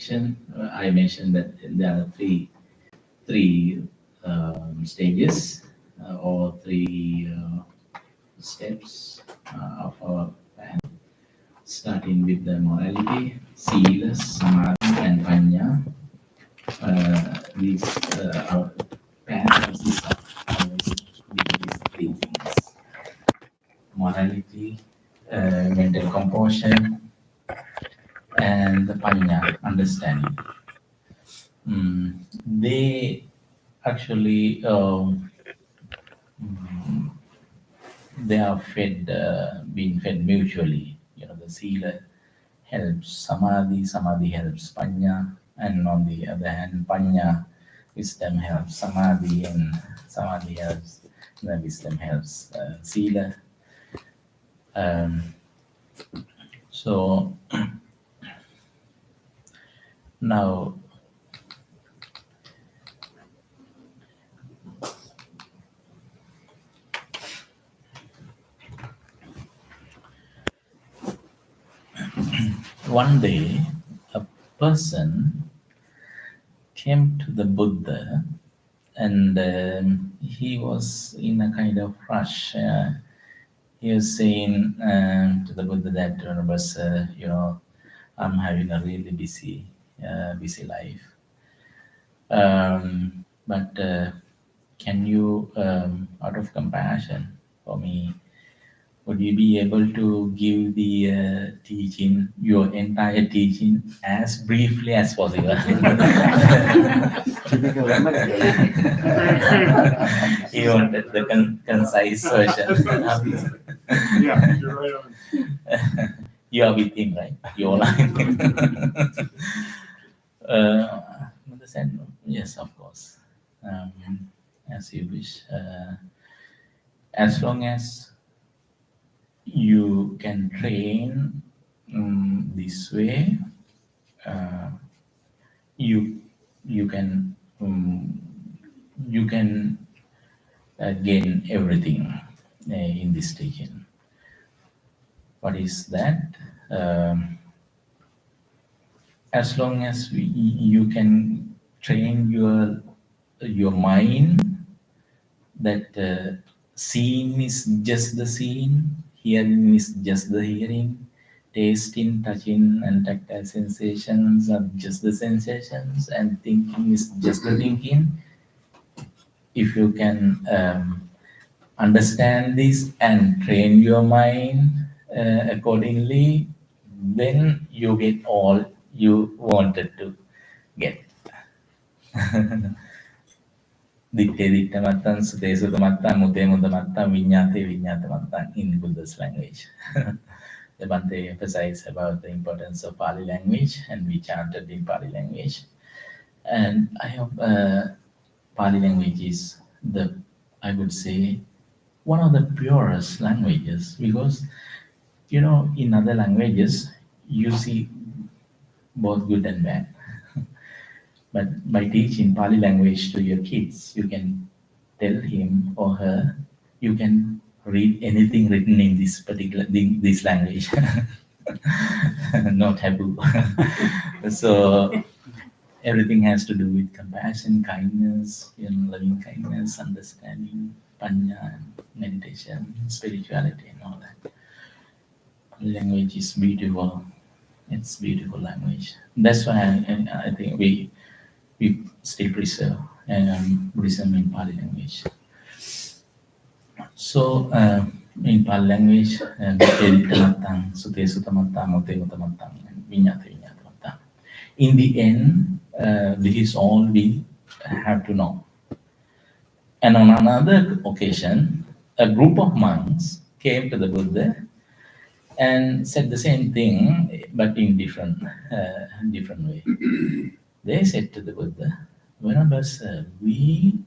introduction, I mentioned that there are three stages or three steps of our path, starting with the morality, sila, samadhi, and panya. These our path consists of these three things: morality, mental composure, and the panya, understanding. They actually mm, they are being fed mutually. The sila helps samadhi, samadhi helps panya, and on the other hand, panya, wisdom helps samadhi, and samadhi helps, the wisdom helps sila. Um, so now one day a person came to the Buddha, and he was in a kind of rush. He was saying to the Buddha that, I'm having a really busy life. But can you, out of compassion for me, would you be able to give the teaching, your entire teaching, as briefly as possible? He wanted the concise version. Yeah, you're right on. You are with him, right? You're lying. Mother said, yes, of course. As you wish. As long as you can train this way, you can gain everything in this teaching. What is that? As long as you can train your mind that seeing is just the seeing, hearing is just the hearing, tasting, touching, and tactile sensations are just the sensations, and thinking is just the thinking. If you can understand this and train your mind accordingly, then you get all you wanted to get. Ditte ditte mattan, sute sute mattan, mute mute mattan, vinyate vinyate mattan in Buddha's language. The Bhante emphasized about the importance of Pali language, and we chanted in Pali language. And I hope Pali language is I would say, one of the purest languages, because in other languages you see both good and bad. But by teaching Pali language to your kids, you can tell him or her, you can read anything written in this language. No taboo. So everything has to do with compassion, kindness, loving kindness, understanding, panya, and meditation, spirituality, and all that. Language is beautiful. It's beautiful language. That's why I think we still preserve Buddhism in Pali language. So in Pali language, sute sutta mattang, mute mute mattang, and vinyata vinyata mattang. In the end, this is all we have to know. And on another occasion, a group of monks came to the Buddha and said the same thing, but in different way. They said to the Buddha, Venerable sir, we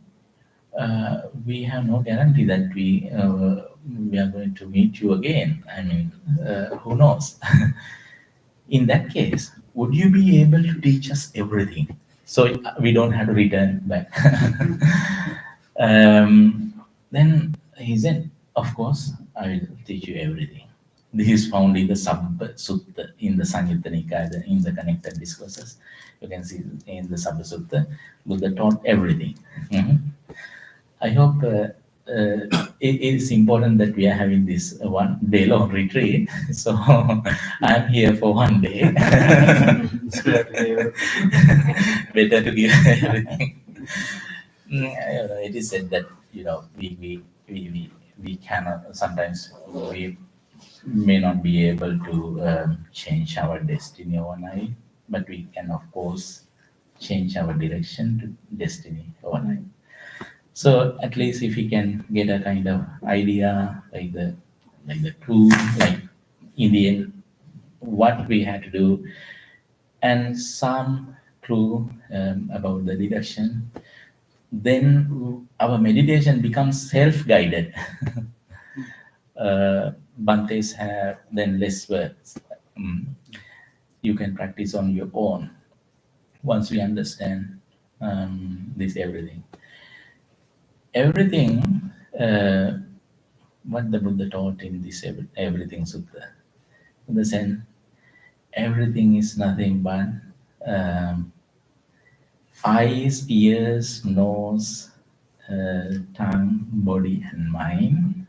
have no guarantee that we are going to meet you again. I mean, who knows? In that case, would you be able to teach us everything, so we don't have to return back? Then he said, of course, I will teach you everything. This is found in the Sutta, in the Samyutta Nikaya, in the connected discourses. You can see in the Sutta, Buddha taught everything. Mhm. I hope it is important that we are having this one day long retreat. So I'm here for one day. Better to give everything. It is said that we cannot sometimes we may not be able to change our destiny overnight, but we can of course change our direction to destiny overnight. So at least if we can get a kind of idea, like the clue, like in the end, what we had to do, and some clue about the direction, then our meditation becomes self-guided. Bhantes have then less words. Mm. You can practice on your own once we understand this everything. Everything, what the Buddha taught in this everything sutta, in the sense, everything is nothing but eyes, ears, nose, tongue, body, and mind,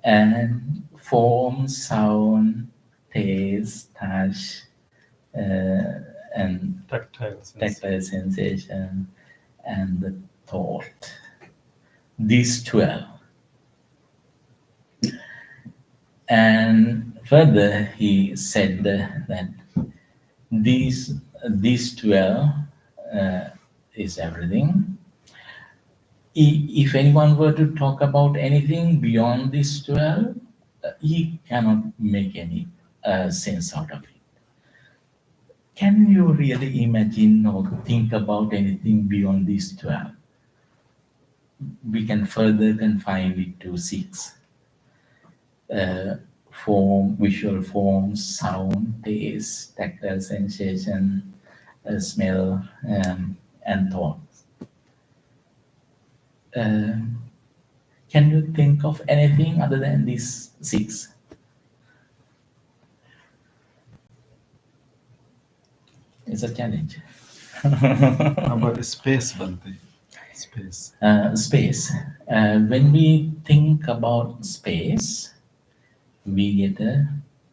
and form, sound, taste, touch, and tactile sensation, and the thought. These 12. And further, he said that these 12 is everything. If anyone were to talk about anything beyond these 12, he cannot make any sense out of it. Can you really imagine or think about anything beyond these 12? We can further confine it to 6. Form, visual forms, sound, taste, tactile sensation, smell, and thoughts. Can you think of anything other than these 6? It's a challenge. How about the space, Bhante? Space. Space. When we think about space, we get a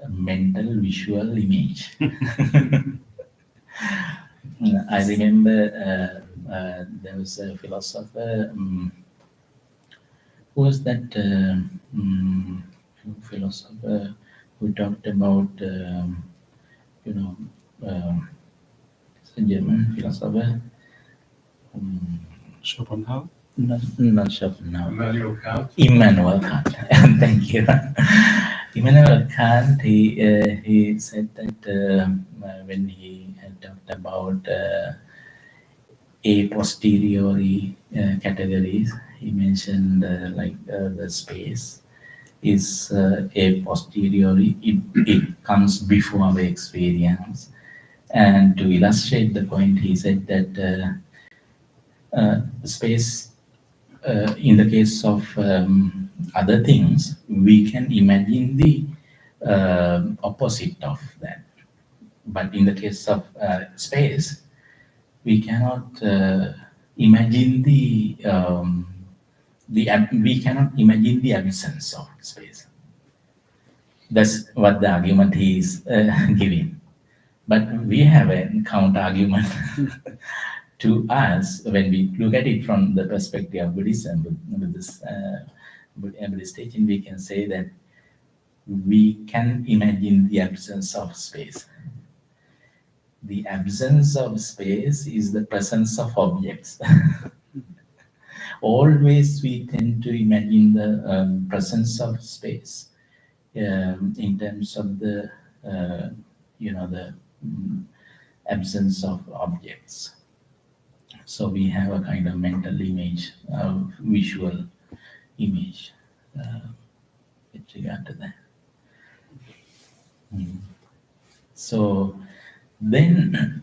mental visual image. I remember there was a philosopher. Who was that philosopher who talked about a German philosopher? Schopenhauer? Not Schopenhauer. Immanuel Kant. Immanuel Kant. Thank you. Immanuel Kant, he said that when he had talked about a posteriori categories, he mentioned the space is a posteriori. It comes before our experience. And to illustrate the point, he said that space, in the case of other things, we can imagine the opposite of that. But in the case of space, we cannot imagine we cannot imagine the absence of space. That's what the argument he is giving. But we have a counter argument to us when we look at it from the perspective of Buddhism. With this Buddhist teaching, we can say that we can imagine the absence of space. The absence of space is the presence of objects. Always we tend to imagine the presence of space in terms of the absence of objects. So we have a kind of mental image, visual image with regard to that. So then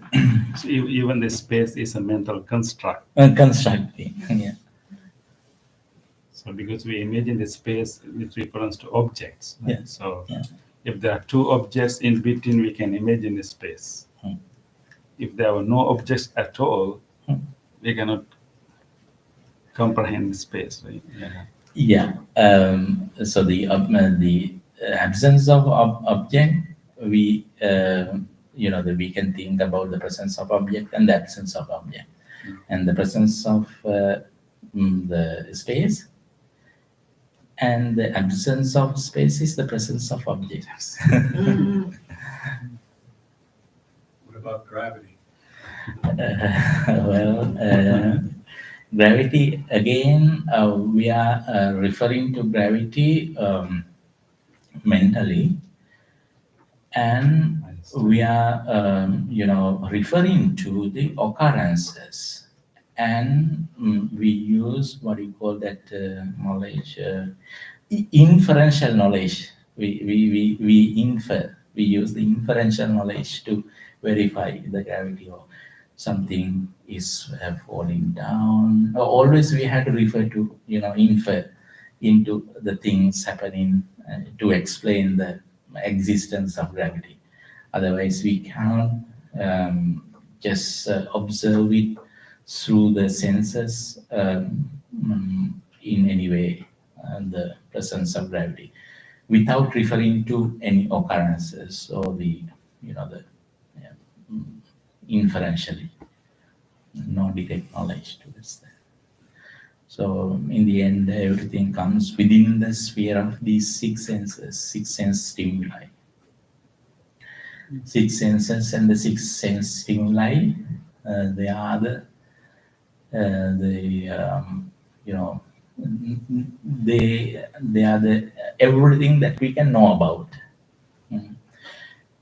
So even the space is a mental construct. constructing, yeah. So because we imagine the space with reference to objects, right? Yeah. So Yeah. if there are two objects in between, we can imagine a space. Hmm. If there were no objects at all, Hmm. we cannot comprehend space, right? Yeah. Yeah. So the absence of object, we we can think about the presence of object and the absence of object, and the presence of the space, and the absence of space is the presence of objects. What about gravity? Well, gravity again, we are referring to gravity mentally, and we are referring to the occurrences, and we use what you call that knowledge, inferential knowledge. We infer, we use the inferential knowledge to verify the gravity of something is falling down. Always we had to refer to, infer into the things happening to explain the existence of gravity. Otherwise, we can't just observe it through the senses in any way, the presence of gravity, without referring to any occurrences or the yeah, mm, inferentially, no direct knowledge towards that. So in the end, everything comes within the sphere of these six senses, six sense stimuli. Six senses and the six sense stimuli, they are the they are the everything that we can know about. Mm.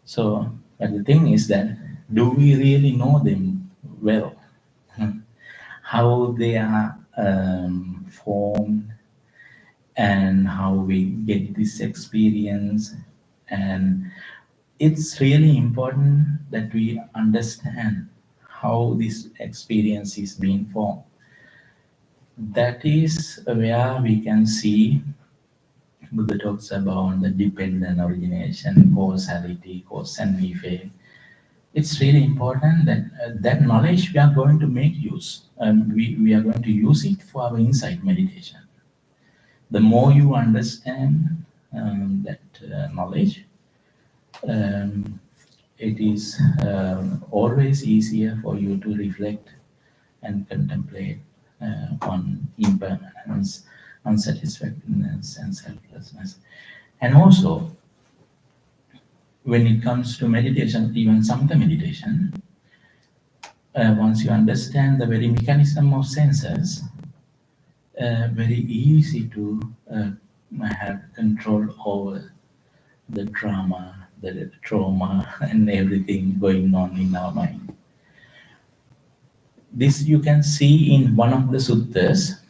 So, but the thing is that, do we really know them well? Mm. How they are formed, and how we get this experience, and it's really important that we understand how this experience is being formed. That is where we can see Buddha talks about the dependent origination, causality, cause and effect. It's really important that that knowledge we are going to make use. We are going to use it for our insight meditation. The more you understand that knowledge, um, it is always easier for you to reflect and contemplate on impermanence, unsatisfactoriness, and selflessness. And also, when it comes to meditation, even samatha meditation, once you understand the very mechanism of senses, very easy to have control over the drama, the trauma, and everything going on in our mind. This you can see in one of the suttas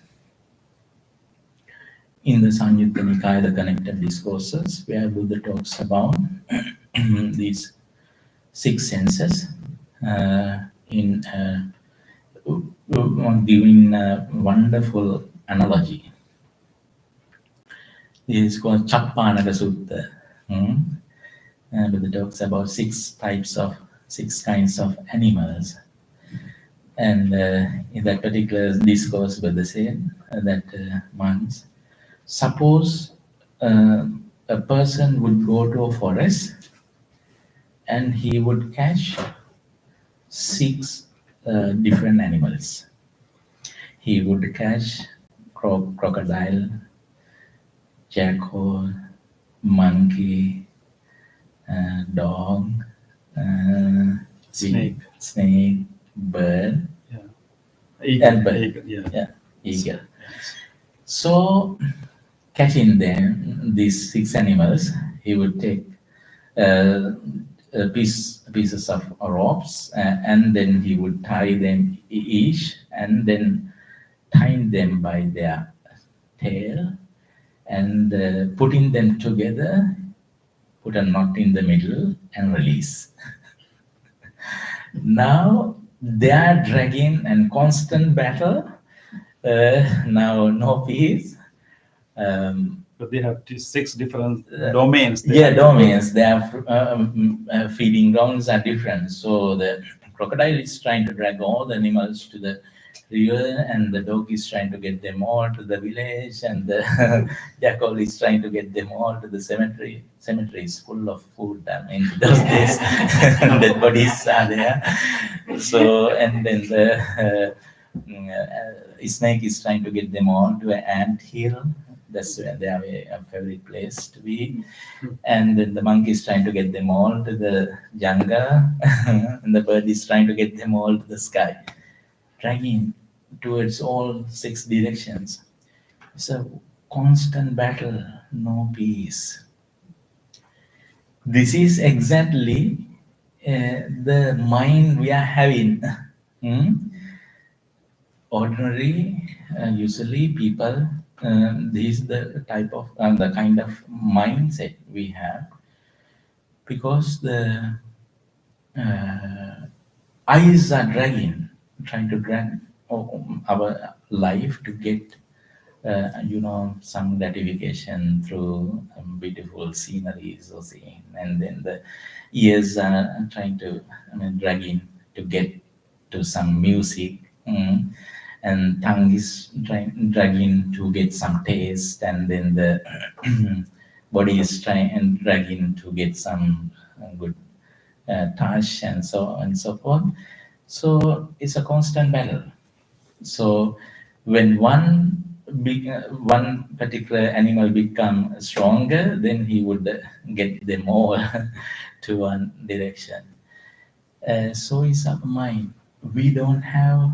in the Samyutta Nikaya, the connected discourses, where Buddha talks about these six senses in giving a wonderful analogy. This is called Chappanaka Sutta. Buddha talks about six kinds of animals. And in that particular discourse, Buddha said that once, suppose a person would go to a forest and he would catch six different animals. He would catch crocodile, jackal, monkey, dog, snake, bird, and bird. Yeah, eagle. So, catching them, these six animals, he would take pieces of ropes, and then he would tie them each, and then tying them by their tail, and putting them together, put a knot in the middle, and release. Now they are dragging and constant battle. Now no peace. But they have 6 different domains. They Yeah, have to go. domains. Their feeding grounds are different. So the crocodile is trying to drag all the animals to the river, and the dog is trying to get them all to the village, and the jackal is trying to get them all to the cemetery. Cemetery is full of food. I mean, those days, dead bodies are there. So, and then the snake is trying to get them all to an ant hill. That's where they are a favorite place to be. And then the monkey is trying to get them all to the jungle, and the bird is trying to get them all to the sky, dragging towards all 6 directions. It's a constant battle, no peace. This is exactly the mind we are having. Hmm? Ordinary, usually people, this is the type of, the kind of mindset we have, because the uh, eyes are dragging, trying to drag our life to get, some gratification through beautiful sceneries or scene, and then the ears are trying to, dragging to get to some music, and tongue is dragging to get some taste, and then the body is trying and dragging to get some good touch, and so on and so forth. So it's a constant battle. So when one particular animal become stronger, then he would get them all to one direction. So is our mind. We don't have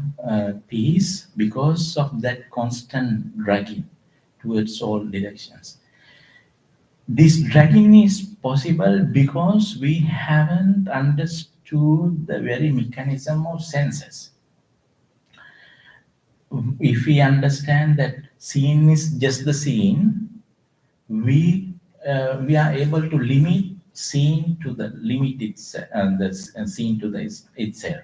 peace because of that constant dragging towards all directions. This dragging is possible because we haven't understood the very mechanism of senses. If we understand that scene is just the scene, we are able to limit scene to the limit itself, the scene to the itself.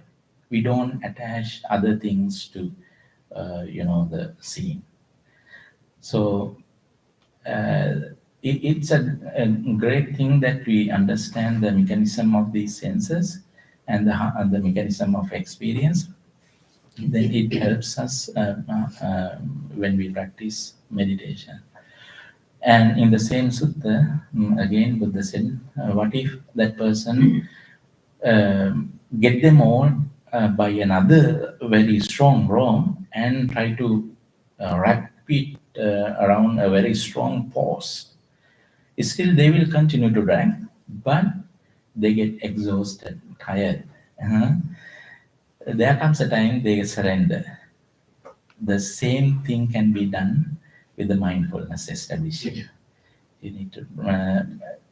We don't attach other things to the scene. So it's a great thing that we understand the mechanism of these senses, and the mechanism of experience. Then it helps us when we practice meditation. And in the same sutta, again, Buddha said, what if that person get them all by another very strong rope and try to wrap it around a very strong force? Still, they will continue to drag, but they get exhausted, tired. Uh-huh. There comes a time they surrender. The same thing can be done with the mindfulness establishing. You need to,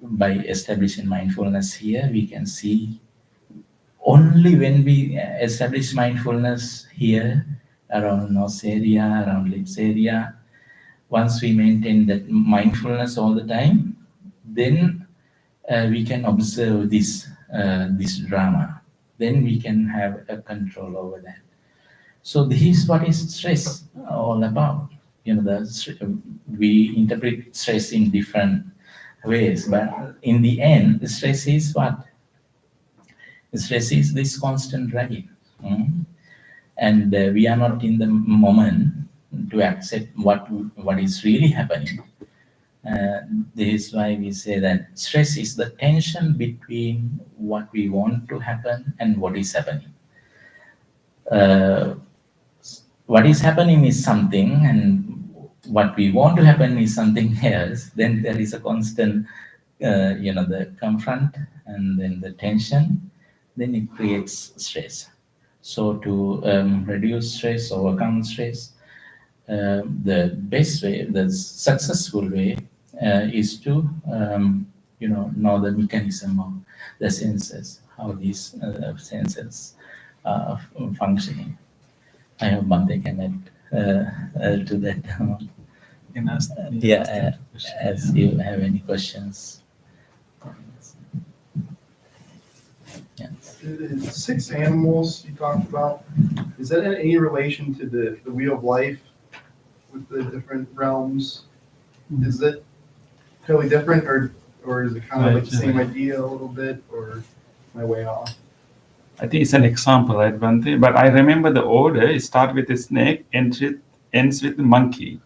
by establishing mindfulness here, we can see only when we establish mindfulness here around nose area, around lips area, once we maintain that mindfulness all the time, then we can observe this drama. Then we can have a control over that. So this is what is stress all about. We interpret stress in different ways, but in the end, stress is what? Stress is this constant dragging. And we are not in the moment to accept what is really happening. This is why we say that stress is the tension between what we want to happen and what is happening. What is happening is something, and what we want to happen is something else. Then there is a constant, the confront, and then the tension. Then it creates stress. So to reduce stress, overcome stress, the best way, the successful way, is to know the mechanism of the senses, how these senses are functioning. I hope Bhante can add to that. You can ask Yeah, that question. as you have any questions. Yes. The 6 animals you talked about, is that in any relation to the wheel of life with the different realms? Is it totally different, or is it kind of like the same Right. idea a little bit, or am I way off? I think it's an example, right, Bhante? But I remember the order. It starts with the snake, ends with the monkey,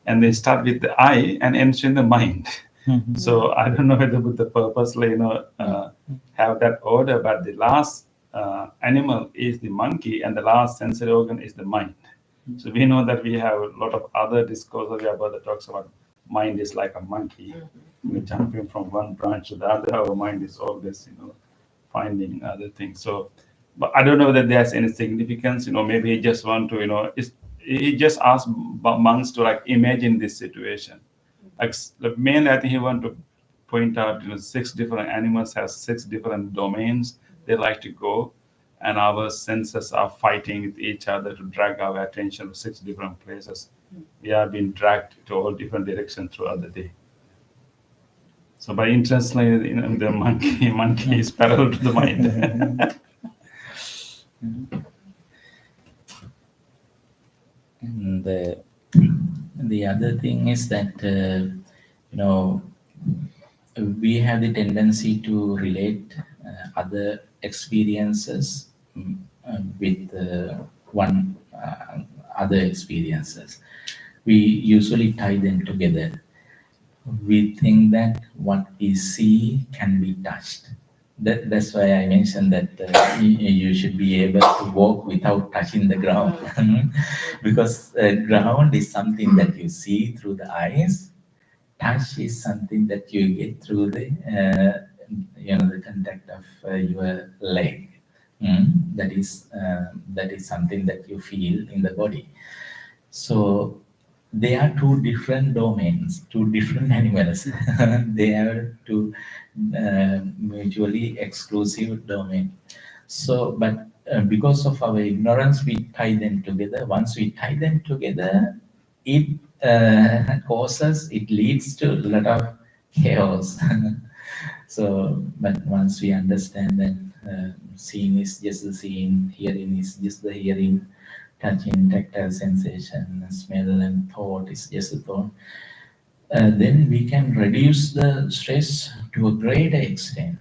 and they start with the eye and ends in the mind. So I don't know whether Buddha purposely, have that order, but the last animal is the monkey, and the last sensory organ is the mind. So we know that we have a lot of other discourses where Buddha talks about mind is like a monkey. We're jumping from one branch to the other. Our mind is always, finding other things. So, but I don't know that there's any significance. Maybe he just want to, he just asked monks to like imagine this situation. Like mainly, I think he want to point out, 6 different animals have 6 different domains they like to go, and our senses are fighting with each other to drag our attention to 6 different places. We are being dragged to all different directions throughout the day. So by translating, the monkey is parallel to the mind. And the other thing is that we have the tendency to relate other experiences with one other experiences. We usually tie them together. We think that what we see can be touched. That's why I mentioned that you should be able to walk without touching the ground. Because ground is something that you see through the eyes. Touch is something that you get through the contact of your leg. That is something that you feel in the body. So they are two different domains, two different animals. They are two mutually exclusive domain. So, but because of our ignorance, we tie them together. Once we tie them together, it it leads to a lot of chaos. So, but once we understand that seeing is just the seeing, hearing is just the hearing, touching, tactile sensation, smell, and thought is just a thought, then we can reduce the stress to a greater extent.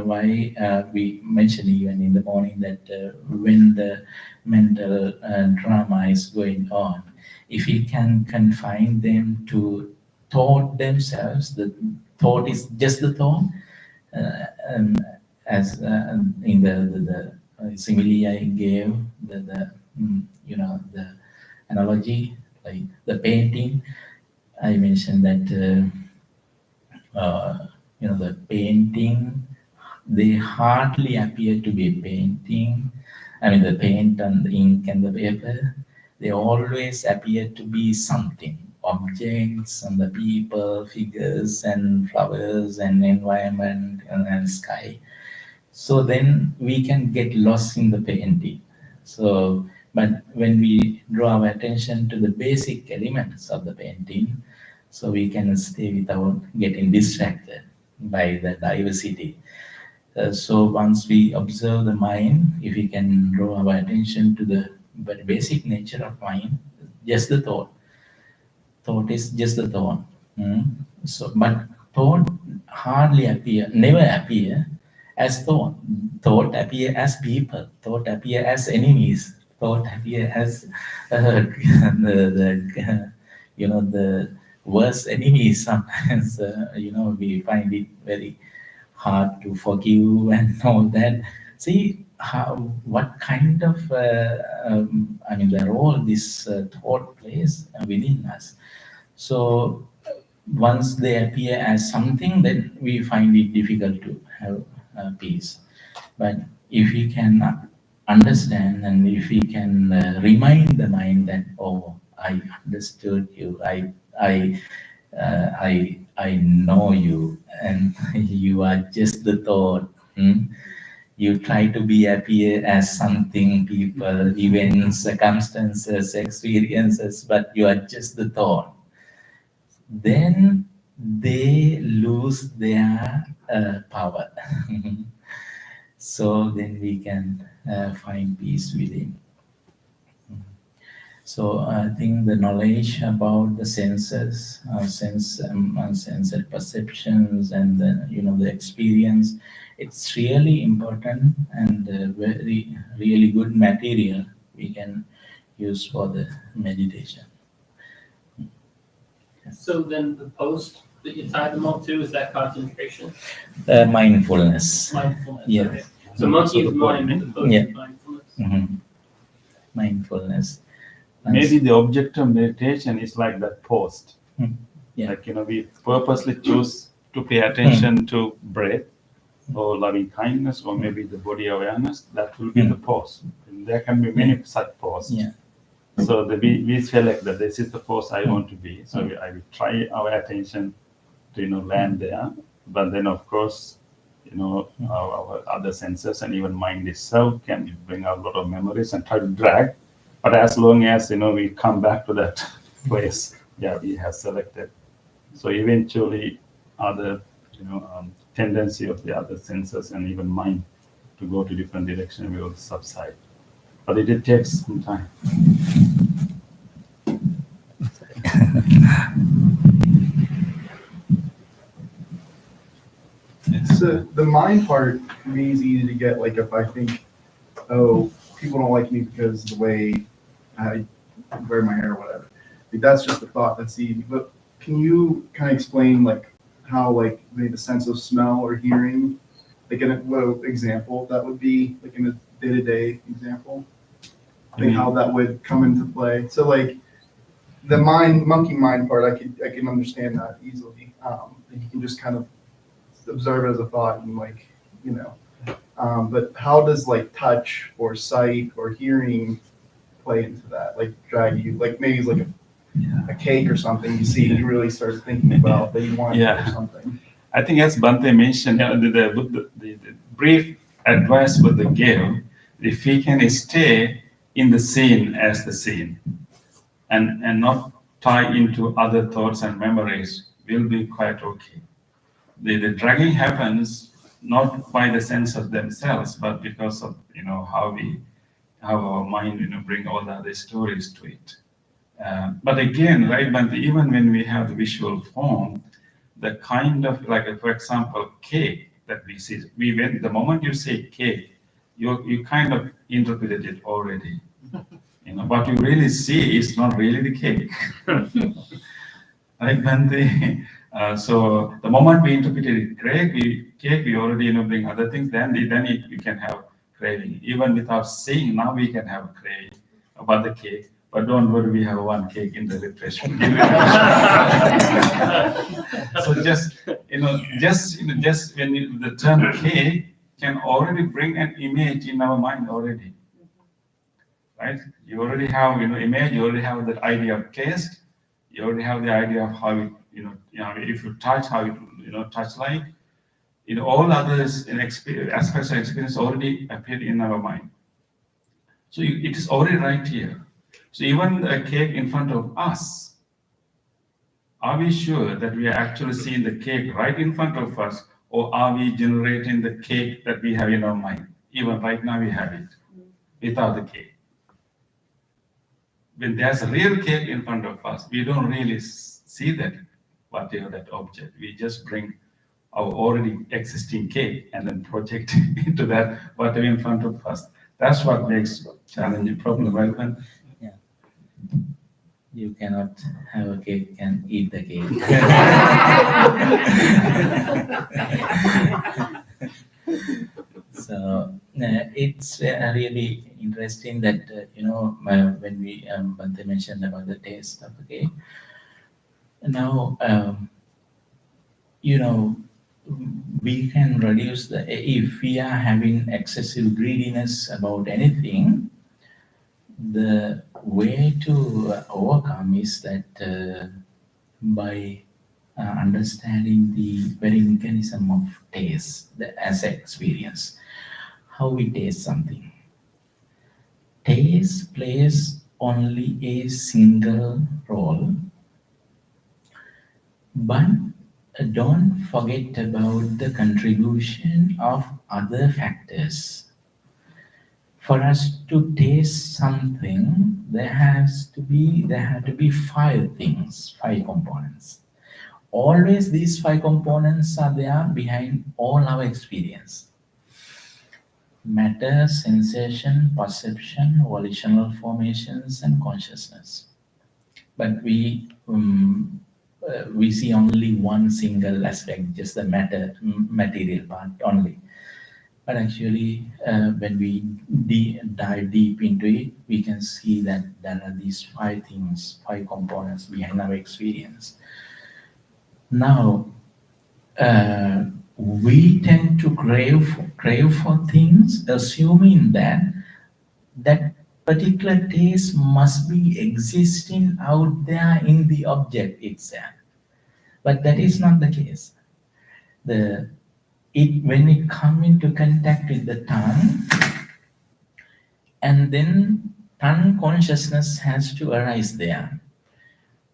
Why we mentioned even in the morning that when the mental drama is going on, if we can confine them to thought themselves, the thought is just the thought, and as in the simile I gave, the analogy, like the painting, I mentioned that the painting, they hardly appear to be a painting. I mean, the paint and the ink and the paper, they always appear to be something, objects and the people, figures and flowers and environment and sky. So then we can get lost in the painting. So, but when we draw our attention to the basic elements of the painting, so we can stay without getting distracted by the diversity. So once we observe the mind, if we can draw our attention to the basic nature of mind, just the thought is just the thought. So, but thought hardly appear, never appear as thought. Thought appear as people. Thought appear as enemies. Thought appear as the worst enemies. Sometimes we find it very hard to forgive and all that. See how what kind of the role this thought plays within us. So once they appear as something, then we find it difficult to have peace. But if we can understand and if we can remind the mind that, oh, I understood you, I know you, and you are just the thought. You try to be appear as something, people, events, circumstances, experiences, but you are just the thought. Then they lose their power. So then we can find peace within. So I think the knowledge about the senses, sensory perceptions, and the experience, it's really important and very really good material we can use for the meditation. So then the post that you tie them up to, is that concentration? Mindfulness. Mindfulness, Yes. okay. So monkey is mind, the post Yeah. is mindfulness. Mhm. Mindfulness. Maybe the object of meditation is like that post. Yeah. Like, we purposely choose to pay attention to breath or loving kindness or maybe the body awareness. That will be the pose. And there can be many such poses. Yeah. So we select that this is the pose I want to be. So I will try our attention to land there. But then of course, our other senses and even mind itself can bring out a lot of memories and try to drag. But as long as we come back to that place, we have selected. So eventually, other tendency of the other senses and even mind to go to different direction will subside. But it takes some time. So the mind part for me is easy to get. Like if I think, oh, people don't like me because of the way I wear my hair or whatever. Like that's just a thought that's easy. But can you kind of explain like how like maybe the sense of smell or hearing, like in what example that would be, like in a day-to-day example? Like how that would come into play. So like the monkey mind part, I can understand that easily. You can just kind of observe it as a thought and like, but how does like touch or sight or hearing play into that? Like drag you, like maybe it's like a cake or something you see, you really start thinking about that you want or something. I think as Bhante mentioned, the brief advice Buddha gave, if we can stay in the scene as the scene and not tie into other thoughts and memories, we'll be quite okay. The dragging happens not by the sense of themselves, but because of how our mind bring all the other stories to it. But again, right, Bhante, even when we have the visual form, the kind of like, for example, cake that we see, the moment you say cake, you kind of interpreted it already. What you really see is not really the cake. Right, Bhante? So the moment we interpreted it cake, we already bring other things. Then we can have craving. Even without seeing, now we can have craving about the cake. But don't worry, we have one cake in the refreshment. So just when the term cake can already bring an image in our mind already, right? You already have image. You already have that idea of taste. You already have the idea of how it if you touch, how it touch like. All others aspects of experience already appeared in our mind. So it is already right here. So even a cake in front of us, are we sure that we are actually seeing the cake right in front of us, or are we generating the cake that we have in our mind? Even right now we have it without the cake. When there's a real cake in front of us, we don't really see that, whatever that object. We just bring our already existing cake and then project into that whatever in front of us. That's what makes challenging problem, right? Yeah. You cannot have a cake and eat the cake. So it's really interesting that when we Bhante mentioned about the taste of the cake. Now we can reduce if we are having excessive greediness about anything. The way to overcome is that by understanding the very mechanism of taste, as experience, how we taste something. Taste plays only a single role, but don't forget about the contribution of other factors. for us to taste something, there have to be five things, five components. Always these five components are there behind all our experience: matter, sensation, perception, volitional formations, and consciousness. But we see only one single aspect, just the material part only. But actually, when we dive deep into it, we can see that there are these five things, five components behind our experience. Now, we tend to crave for things, assuming that that particular taste must be existing out there in the object itself. But that is not the case. When it come into contact with the tongue, and then tongue consciousness has to arise there.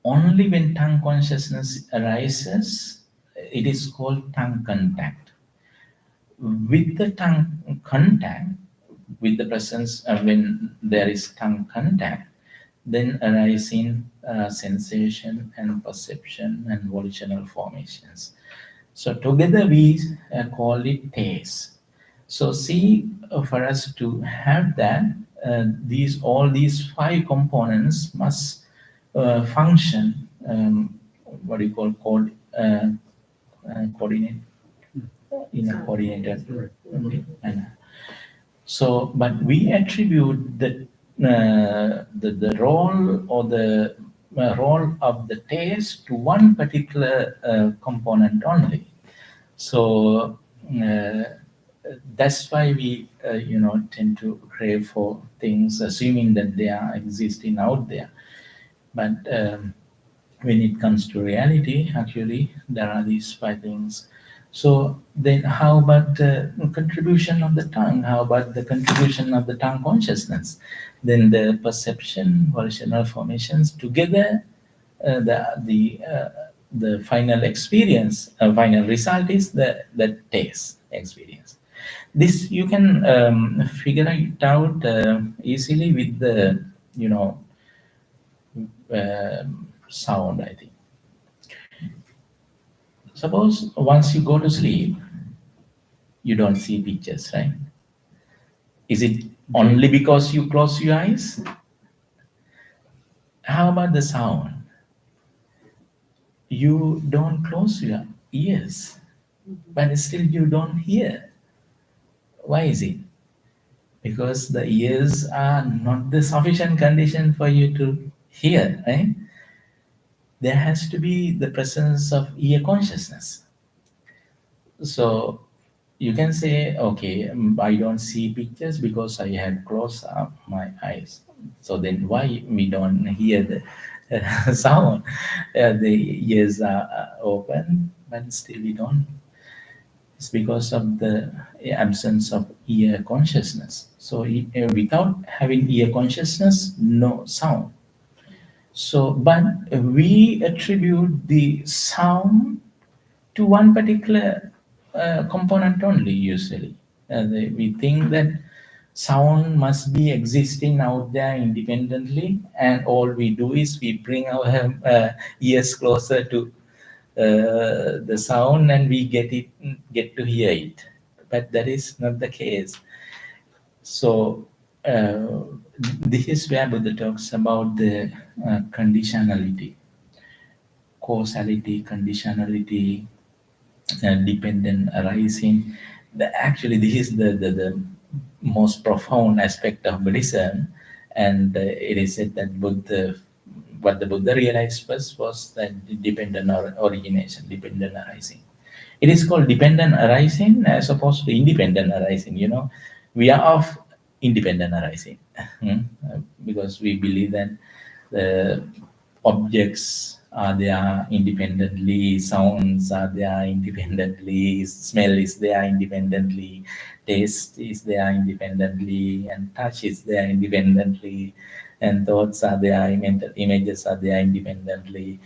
Only when tongue consciousness arises, it is called tongue contact. With the tongue contact, with the presence, when there is tongue contact, then arising sensation and perception and volitional formations. So together we call it taste. So see, for us to have that, all these five components must function. What do you call coordinate in a coordinated manner. So, but we attribute the role or the role of the taste to one particular component only. So that's why we tend to crave for things, assuming that they are existing out there. But when it comes to reality, actually there are these five things. So then how about the contribution of the tongue? How about the contribution of the tongue consciousness? Then the perception, volitional formations together, the final experience, final result is the taste experience. This you can figure it out easily with the sound, I think. Suppose once you go to sleep, you don't see pictures, right? Is it only because you close your eyes? How about the sound? You don't close your ears, but still you don't hear. Why is it? Because the ears are not the sufficient condition for you to hear, right? There has to be the presence of ear consciousness. So you can say, okay, I don't see pictures because I have closed up my eyes. So then why we don't hear the sound? The ears are open, but still we don't. It's because of the absence of ear consciousness. So without having ear consciousness, no sound. So, but we attribute the sound to one particular component only usually. We think that sound must be existing out there independently, and all we do is we bring our ears closer to the sound and we get to hear it. But that is not the case. So this is where Buddha talks about the conditionality, causality, conditionality, dependent arising. Actually, this is the most profound aspect of Buddhism, and it is said that what the Buddha realized first was that dependent origination, dependent arising. It is called dependent arising as opposed to independent arising. We are of independent arising because we believe that the objects are there independently, sounds are there independently, smell is there independently, taste is there independently, and touch is there independently, and thoughts are there, images are there independently.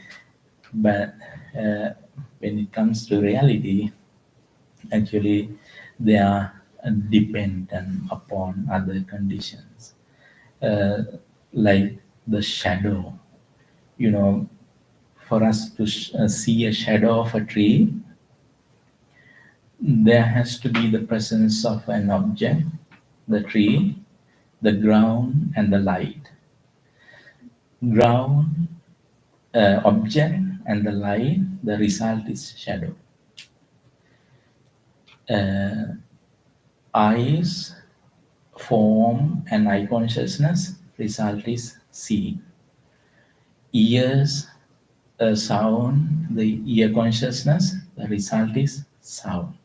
But when it comes to reality, actually they are dependent upon other conditions. Like the shadow, you know, for us to see a shadow of a tree, there has to be the presence of an object, the tree, the ground, and the light. Ground, object, and the light, the result is shadow. Eyes, form, and eye consciousness, result is seeing. Ears, sound, the ear consciousness, the result is sound.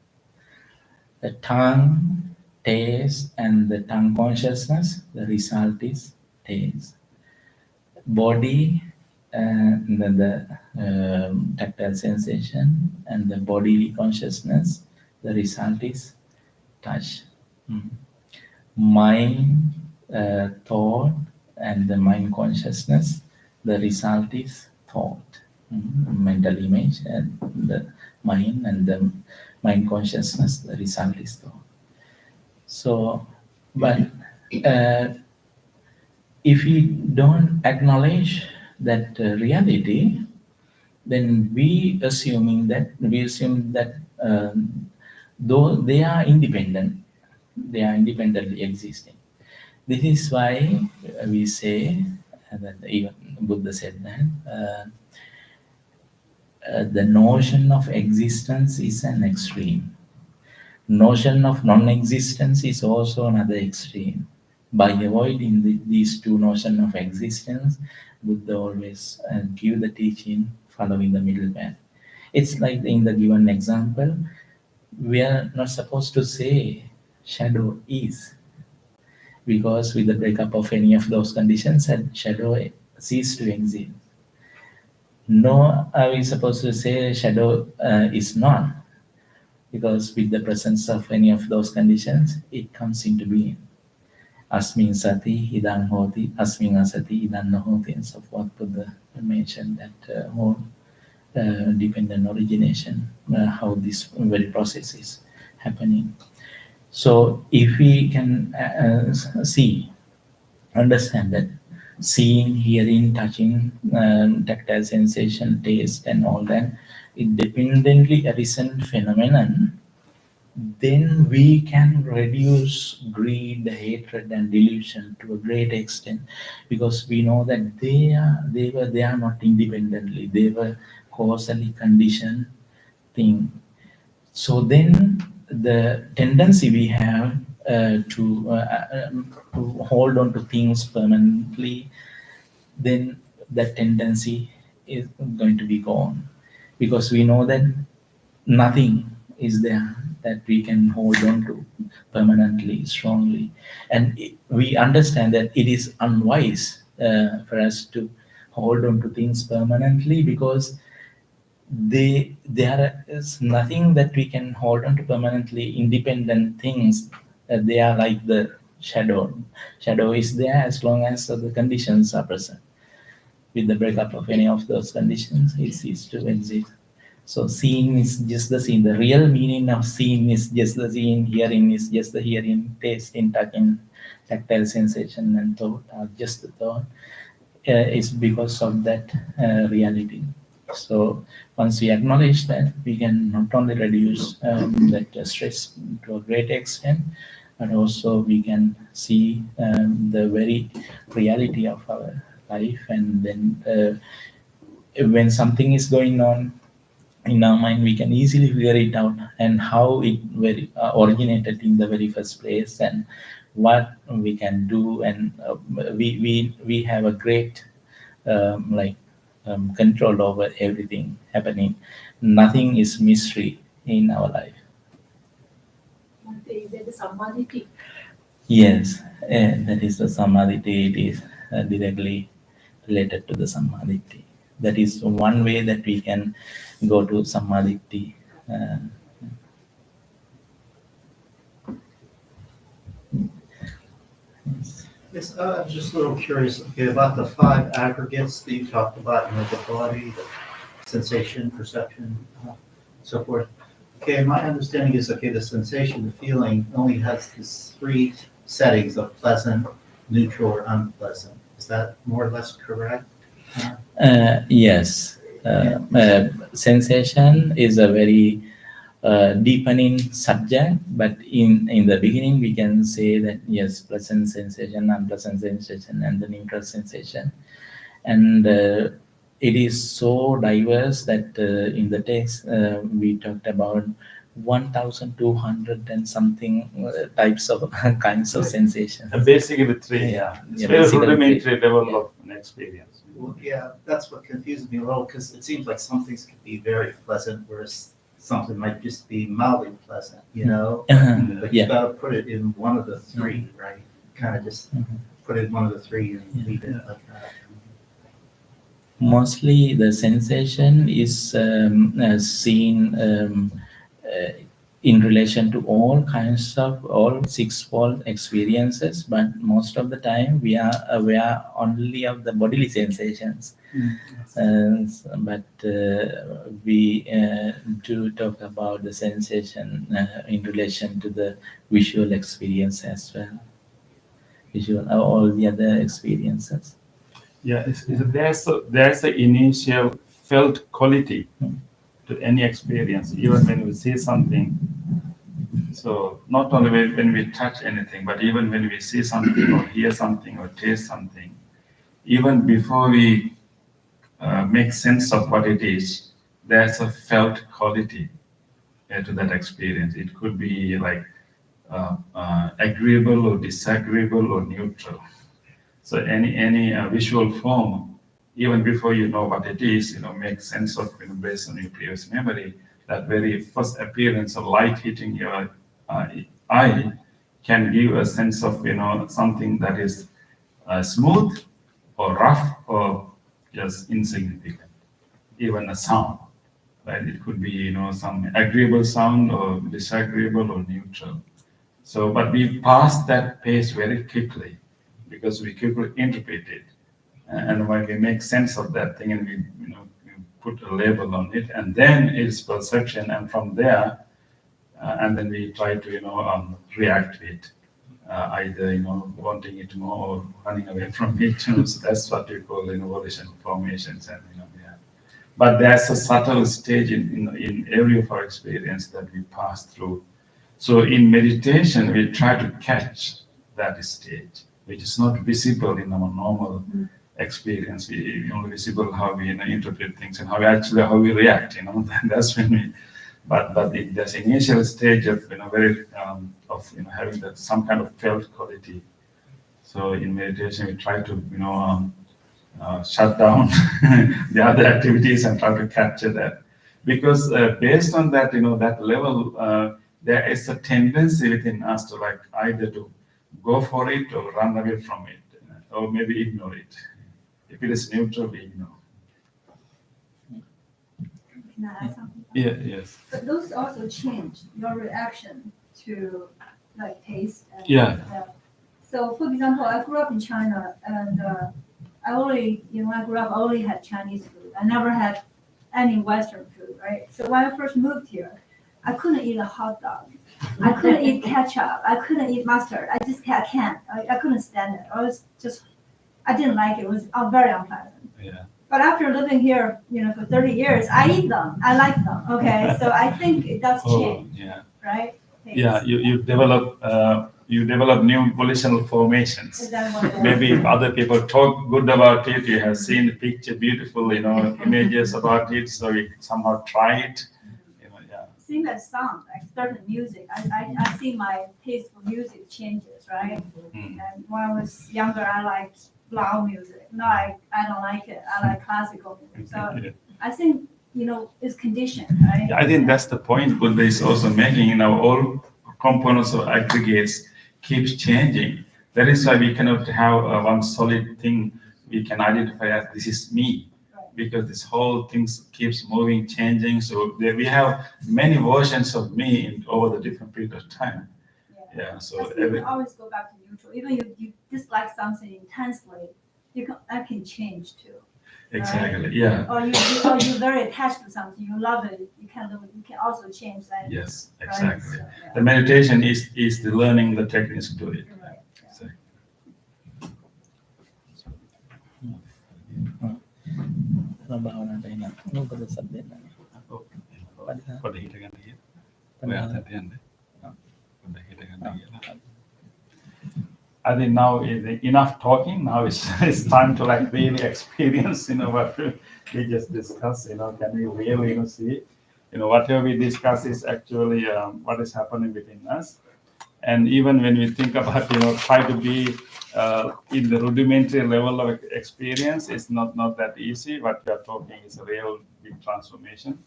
The tongue, taste, and the tongue consciousness, the result is taste. Body, and then the tactile sensation, and the bodily consciousness, the result is touch. Mind, thought, and the mind consciousness, the result is thought. Mental image and the mind, and the mind consciousness, the result is thought. So, but if we don't acknowledge that reality, then we assume that though they are independent, they are independently existing. This is why we say that even Buddha said that the notion of existence is an extreme. Notion of non-existence is also another extreme. By avoiding these two notions of existence, Buddha always give the teaching following the middle path. It's like in the given example, we are not supposed to say shadow is, because with the breakup of any of those conditions, shadow cease to exist. Nor are we supposed to say shadow is not, because with the presence of any of those conditions, it comes into being. Asmin sati idang hoti, asmin asati idang nahoti, and so forth. Buddha mentioned that whole dependent origination, how this very process is happening. So if we can understand that seeing, hearing, touching, tactile sensation, taste, and all that, independently arisen phenomenon, then we can reduce greed, hatred, and delusion to a great extent, because we know that they are not independently, they were causally conditioned thing. So then the tendency we have to hold on to things permanently, then that tendency is going to be gone, because we know that nothing is there that we can hold on to permanently, strongly. And we understand that it is unwise for us to hold on to things permanently, because there is nothing that we can hold on to permanently, independent things. They are like the shadow. Shadow is there as long as the conditions are present. With the breakup of any of those conditions, it ceases to exist. So seeing is just the seeing. The real meaning of seeing is just the seeing. Hearing is just the hearing. Tasting, touching, tactile sensation, and thought are just the thought. It's because of that reality. So once we acknowledge that, we can not only reduce that stress to a great extent, but also we can see the very reality of our life. And then when something is going on in our mind, we can easily figure it out, and how it originated in the very first place, and what we can do. And we have a great control over everything happening. Nothing is mystery in our life. Is that the samadhi? Yes, that is the samadhi. It is directly related to the samadhi. That is one way that we can go to samadhi. Yes, I'm just a little curious, about the five aggregates that you talked about, the body, the sensation, perception, so forth. Okay, my understanding is, okay, the sensation, the feeling only has these three settings of pleasant, neutral, or unpleasant. Is that more or less correct? Yes. Sensation is a very deepening subject, but in the beginning we can say that yes, pleasant sensation, unpleasant sensation, and the neutral sensation. And it is so diverse that in the text we talked about 1,200 and something types of kinds of sensations. Basically three, yeah. It's Yeah, very basically rudimentary three. level Yeah. of an experience. Well, yeah, that's what confuses me a little, because it seems like some things can be very pleasant, whereas something might just be mildly pleasant, you know? But you Yeah. gotta put it in one of the three, right? Kind of just put it in one of the three and Yeah. leave it like that. Mostly the sensation is seen in relation to all kinds of all six-fold experiences, but most of the time we are aware only of the bodily sensations. But we do talk about the sensation in relation to the visual experience as well, visual all the other experiences. Yeah, there's a initial felt quality to any experience, even when we see something. So not only when we touch anything, but even when we see something or hear something or taste something, even before we make sense of what it is, there's a felt quality to that experience. It could be like agreeable or disagreeable or neutral. So any visual form, even before you know what it is, make sense of, based on your previous memory, that very first appearance of light hitting your eye can give a sense of, something that is smooth or rough or just insignificant. Even a sound, right? It could be, some agreeable sound or disagreeable or neutral. So, but we pass that pace very quickly because we quickly interpret it. And when we make sense of that thing and we put a label on it, and then it's perception, and from there, and then we try to, react to it, either, wanting it more or running away from it. So that's what we call, volition formations, and, yeah. But there's a subtle stage in every of our experience that we pass through. So in meditation, we try to catch that stage, which is not visible in our normal experience. We only visible how we interpret things and how we react. That's when we. But there's initial stage of very of having that some kind of felt quality. So in meditation, we try to shut down the other activities and try to capture that, because based on that that level, there is a tendency within us to like either to go for it or run away from it, or maybe ignore it. If it is neutral, we ignore. Can I add something? Yeah. Yes. But those also change your reaction to like taste. And, Yeah. So, for example, I grew up in China, and I only, when I grew up, I only had Chinese food. I never had any Western food, right? So when I first moved here, I couldn't eat a hot dog. I couldn't eat ketchup. I couldn't eat mustard. I can't. I couldn't stand it. I didn't like it. It was very unpleasant. Yeah. But after living here, for 30 years, I eat them. I like them. Okay, so I think it does change, Yeah. right? Yeah. You develop new volitional formations. Is that what it is? Maybe if other people talk good about it, you have seen the picture, beautiful, images about it, so you somehow try it. Yeah. Same as sound, like certain music. I see my taste for music changes, right? Mm. And when I was younger, I liked loud music. Now I don't like it. I like classical music. So Yeah. I think, it's conditioned, right? I think that's the point Buddha is also making. All components or aggregates keeps changing. That is why we cannot have one solid thing we can identify as this is me, because this whole thing keeps moving, changing. So we have many versions of me over the different period of time. Yeah. So Because you can always go back to neutral. Even if you dislike something intensely, that can change too. exactly. Yeah. Or you're very attached to something, you love it, you you can also change language. Yes, right? exactly. So, yeah. The meditation is the learning the techniques to it. Right, yeah. So, Kalau bahana tayo na, ano ba sa subject na? pada hitagan dia. Padahal- Well, at the end. Oh. Pada hitagan Oh. dia. I think now is enough talking. Now it's time to like really experience, what we just discussed. Can we really, see, whatever we discuss is actually what is happening within us. And even when we think about, try to be in the rudimentary level of experience, it's not that easy. What we are talking is a real big transformation.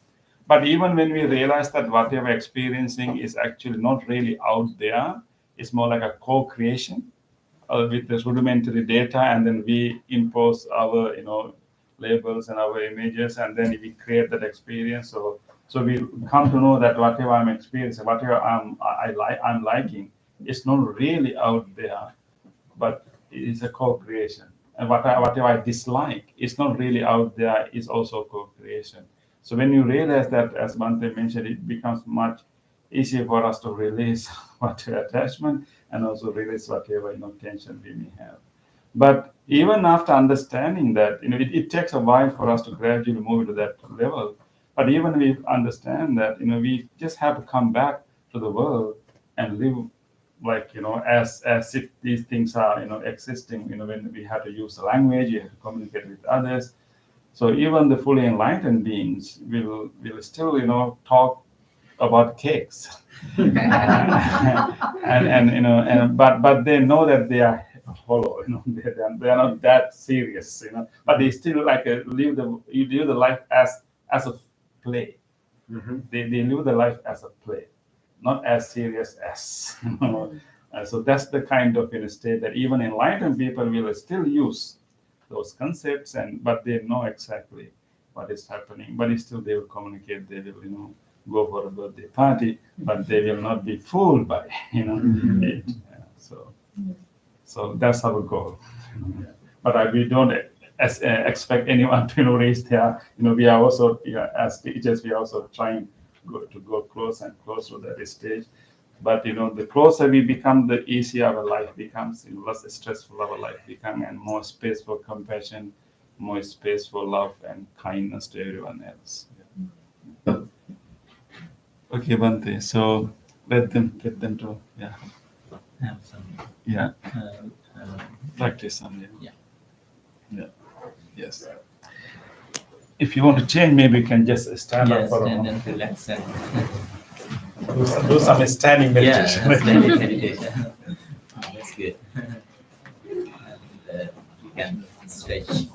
But even when we realize that whatever experiencing is actually not really out there, it's more like a co-creation with the rudimentary data, and then we impose our labels and our images, and then we create that experience. So we come to know that whatever I'm experiencing, whatever I'm liking, it's not really out there, but it is a co-creation. And whatever I dislike, it's not really out there, it's also co-creation. So when you realize that, as Bhante mentioned, it becomes much easier for us to release whatever attachment and also release whatever tension we may have. But even after understanding that, it takes a while for us to gradually move to that level. But even we understand that, we just have to come back to the world and live like, as if these things are, existing, when we have to use the language, you have to communicate with others. So even the fully enlightened beings will still, talk about cakes. But they know that they are hollow, they are not that serious, but they still like live the life as a play. They live the life as a play, not as serious as. So that's the kind of state that even enlightened people will still use those concepts, but they know exactly what is happening. But still they will communicate. They will go for a birthday party, but they will not be fooled by it. So that's our goal. But we don't expect anyone to raise their. We are also as teachers, we are also trying to go close and close to that stage. But the closer we become, the easier our life becomes. Less stressful our life becomes, and more space for compassion, more space for love and kindness to everyone else. Okay, Bhante. So get them to Have some practice some. Yeah. Yes. If you want to change, maybe you can just stand up yes, for a and moment. then relax and Do some standing meditation. yeah, standing meditation. That's good. And you can stretch.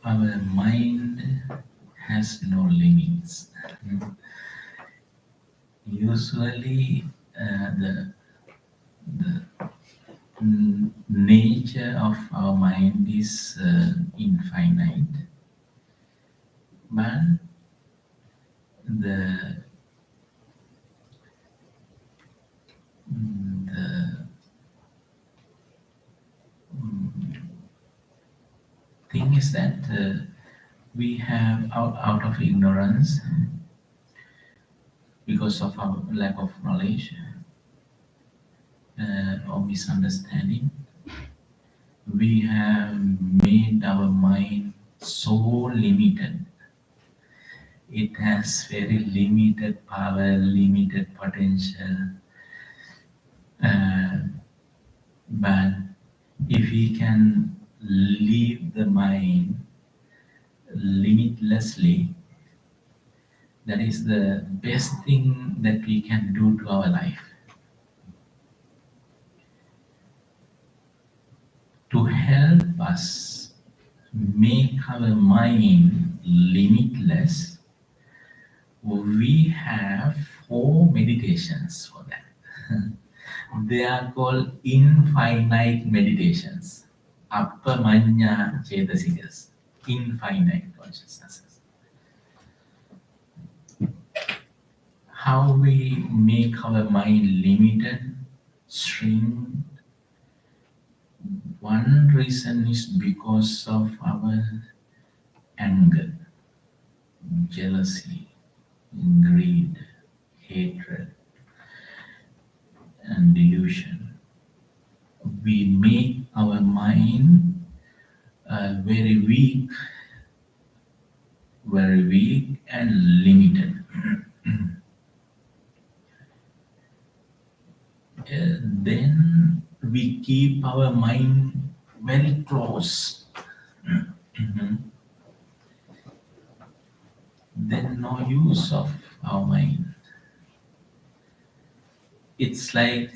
our mind has no limits. Usually, the nature of our mind is infinite, but the the thing is that we have out of ignorance, because of our lack of knowledge or misunderstanding, we have made our mind so limited. It has very limited power, limited potential. But if we can leave the mind limitlessly, that is the best thing that we can do to our life. To help us make our mind limitless, we have 4 meditations for that. They are called infinite meditations. Appamanya Chetasikas, infinite consciousnesses. How we make our mind limited, shrink. One reason is because of our anger, jealousy, greed, hatred, and delusion. We make our mind very weak and limited. Then we keep our mind very close. Then no use of our mind. It's like,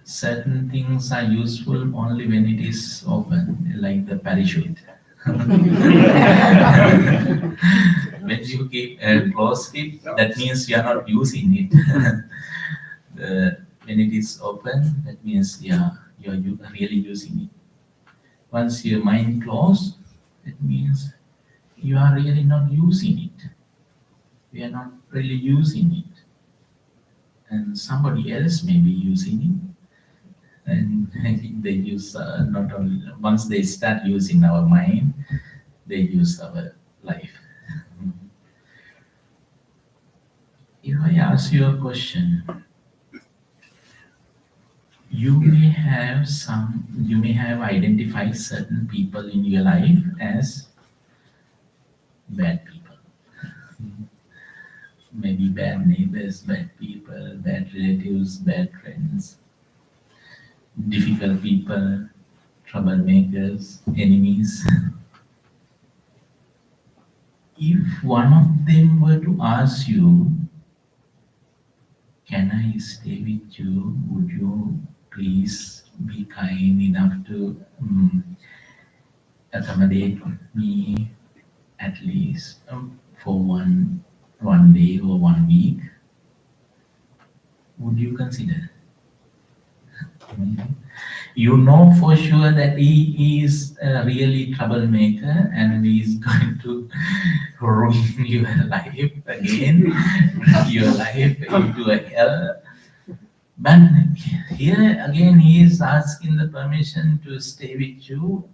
certain things are useful only when it is open, like the parachute. When you keep close it, that means you are not using it. When it is open, that means you are really using it. Once your mind closed, it means you are really not using it. We are not really using it. And somebody else may be using it. And I think they use not only, once they start using our mind, they use our life. If I ask you a question, you may have identified certain people in your life as bad people. Maybe bad neighbors, bad people, bad relatives, bad friends, difficult people, troublemakers, enemies. If one of them were to ask you, "Can I stay with you? Would you please be kind enough to accommodate me at least for one day or 1 week?" Would you consider? You know for sure that he is a really troublemaker and he is going to ruin your life again, your life into a hell. But here again, he is asking the permission to stay with you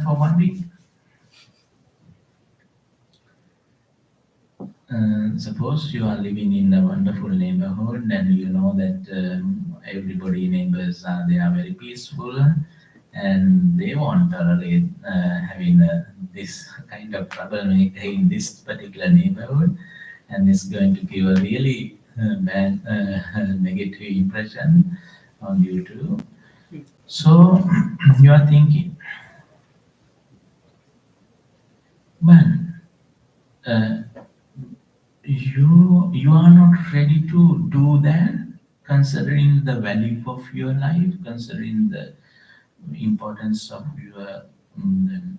for 1 week. Suppose you are living in a wonderful neighborhood and you know that everybody, neighbors they are very peaceful and they won't tolerate having this kind of troublemaker in this particular neighborhood, and it's going to give a really bad negative impression on you too. So you are thinking, man, you are not ready to do that considering the value of your life, considering the importance of your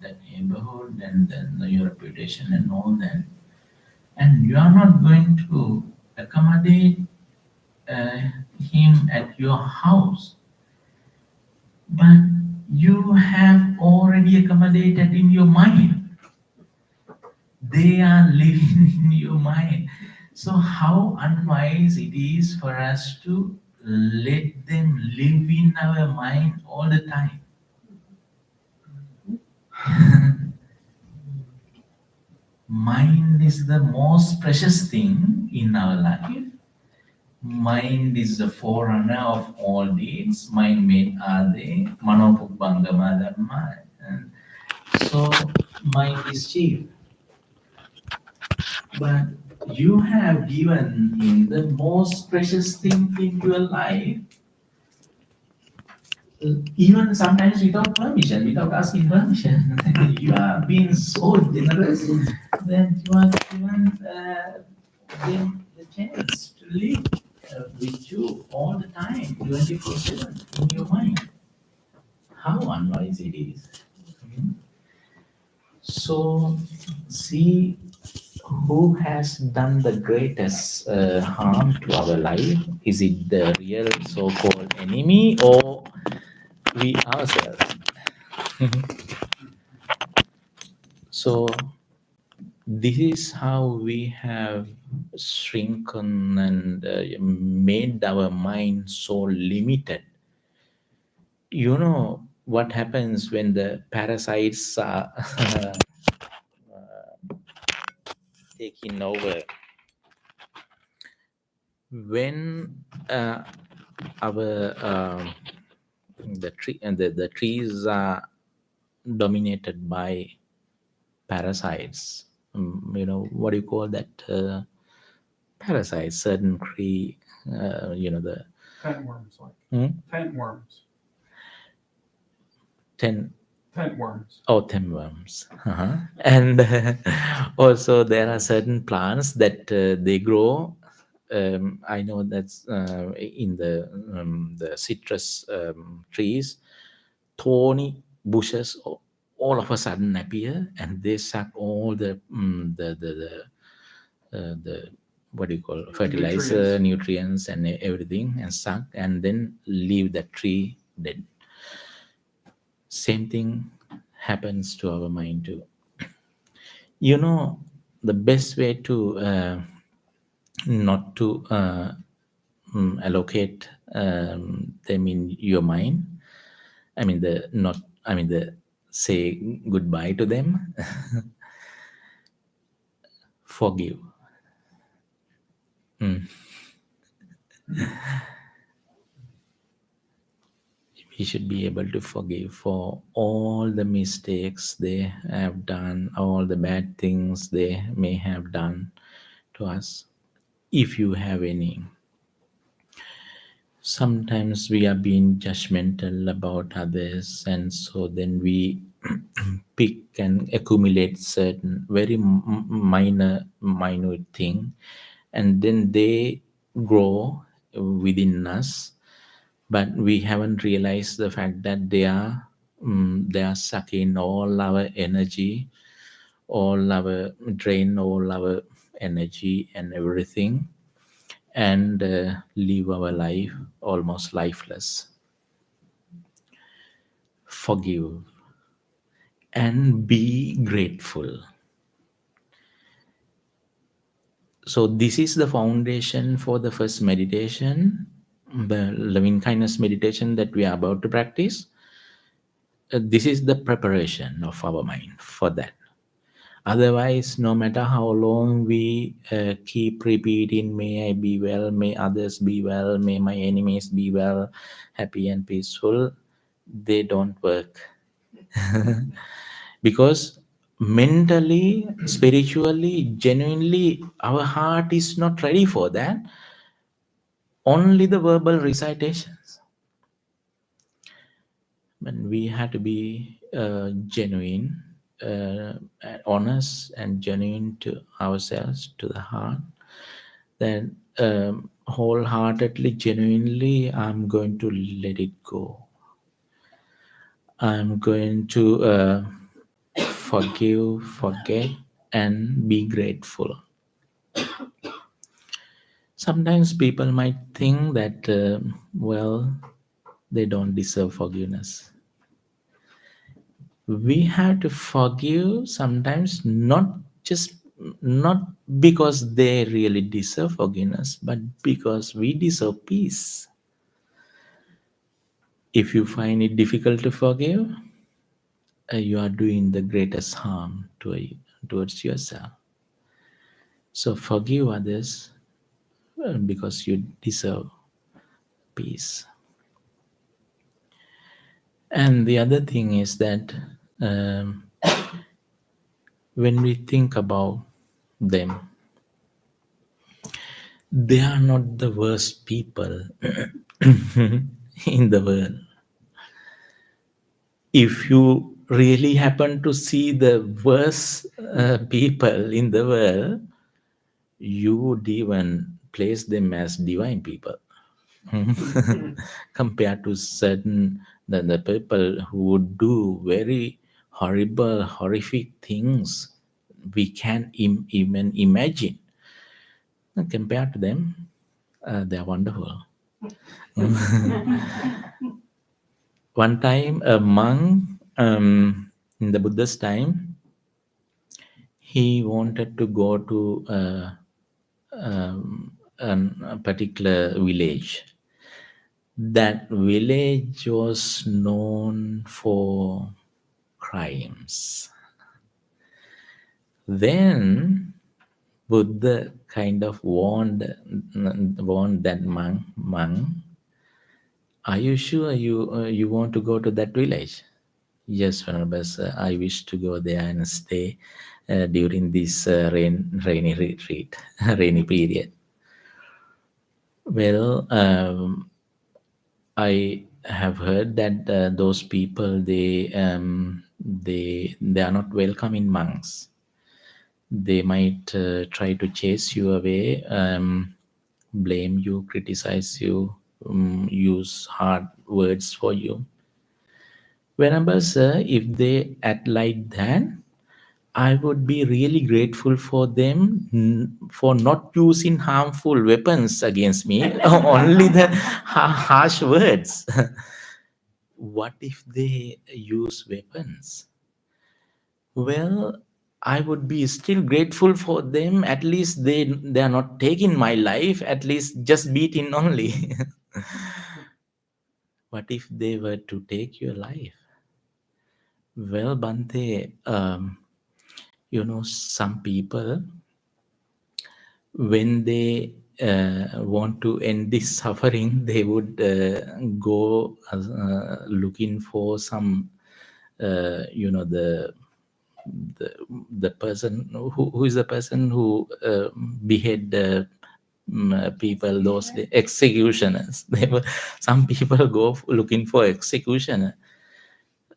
the neighborhood and then your reputation and all that, and you are not going to accommodate uh, him at your house, but you have already accommodated in your mind. They are living in your mind. So how unwise it is for us to let them live in our mind all the time. Mind is the most precious thing in our life. Mind is the forerunner of all deeds. Mind made ade, manopubangama dhamma. And so mind is chief. But you have given him the most precious thing in your life, even sometimes without permission, without asking permission. You are being so generous that you are given them the chance to live with you all the time, 24/7 in your mind. How unwise it is. Hmm? So, see who has done the greatest harm to our life? Is it the real so-called enemy or we ourselves? So this is how we have shrunken and made our mind so limited. You know what happens when the parasites are taking over? When our the tree and the trees are dominated by parasites. You know what do you call that? Parasites, certain tree. The Tentworms, like hmm? tentworms. ten Tentworms. oh tapeworms. And also there are certain plants that they grow. I know that's in the citrus trees, thorny bushes all of a sudden appear and they suck all the what do you call fertilizer, nutrients and everything, and suck and then leave the tree dead. Same thing happens to our mind too. You know, the best way to not to allocate them in your mind, I mean the not I mean the say goodbye to them. Forgive. Mm. We should be able to forgive for all the mistakes they have done, all the bad things they may have done to us, if you have any. Sometimes we are being judgmental about others, and so then we pick and accumulate certain very minute thing, and then they grow within us, but we haven't realized the fact that they are sucking all our energy, all our drain all our energy and everything, and live our life almost lifeless. Forgive and be grateful. So this is the foundation for the first meditation, the loving kindness meditation that we are about to practice. This is the preparation of our mind for that. Otherwise, no matter how long we keep repeating, may I be well, may others be well, may my enemies be well, happy and peaceful, they don't work. Because mentally, spiritually, genuinely, our heart is not ready for that. Only the verbal recitations. But we have to be genuine, honest, and genuine to ourselves, to the heart. Then wholeheartedly, genuinely, I'm going to let it go. I'm going to forgive, forget, and be grateful. Sometimes people might think that, well, they don't deserve forgiveness. We have to forgive sometimes, not because they really deserve forgiveness, but because we deserve peace. If you find it difficult to forgive, you are doing the greatest harm towards yourself. So forgive others because you deserve peace. And the other thing is that um, when we think about them, they are not the worst people in the world. If you really happen to see the worst people in the world, you would even place them as divine people. Compared to certain the people who would do very horrible, horrific things we can't even imagine. Compared to them, they're wonderful. One time, a monk in the Buddha's time, he wanted to go to a particular village. That village was known for crimes. Then Buddha kind of warned that monk, are you sure you want to go to that village? Yes, Venerable sir, I wish to go there and stay during this rainy retreat, rainy period. Well, I have heard that those people they are not welcoming monks. They might try to chase you away, blame you, criticize you, use hard words for you. Whenever, sir, if they act like that, I would be really grateful for them for not using harmful weapons against me, only the harsh words. What if they use weapons? Well, I would be still grateful for them. At least they are not taking my life, at least just beating only. What if they were to take your life? Well, Bhante, some people, when they want to end this suffering, they would go looking for some, the the person who is the person who behead people those days, executioners. They were, some people go looking for executioner.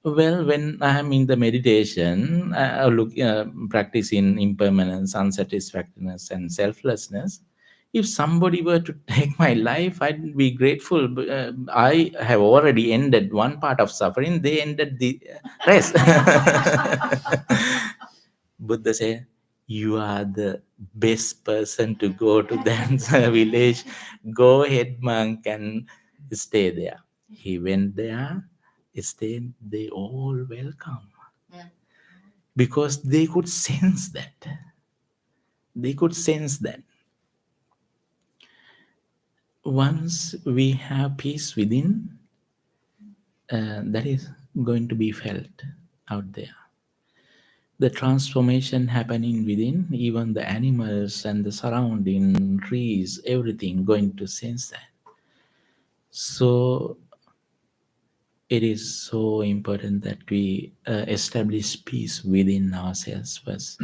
Well, when I am in the meditation, I look practicing impermanence, unsatisfactoriness, and selflessness. If somebody were to take my life, I'd be grateful. I have already ended one part of suffering; they ended the rest. Buddha said, "You are the best person to go to that village. Go ahead, monk, and stay there." He went there, stayed. They all welcome because they could sense that. They could sense that once we have peace within, that is going to be felt out there. The transformation happening within, even the animals and the surrounding trees, everything going to sense that. So it is so important that we establish peace within ourselves first.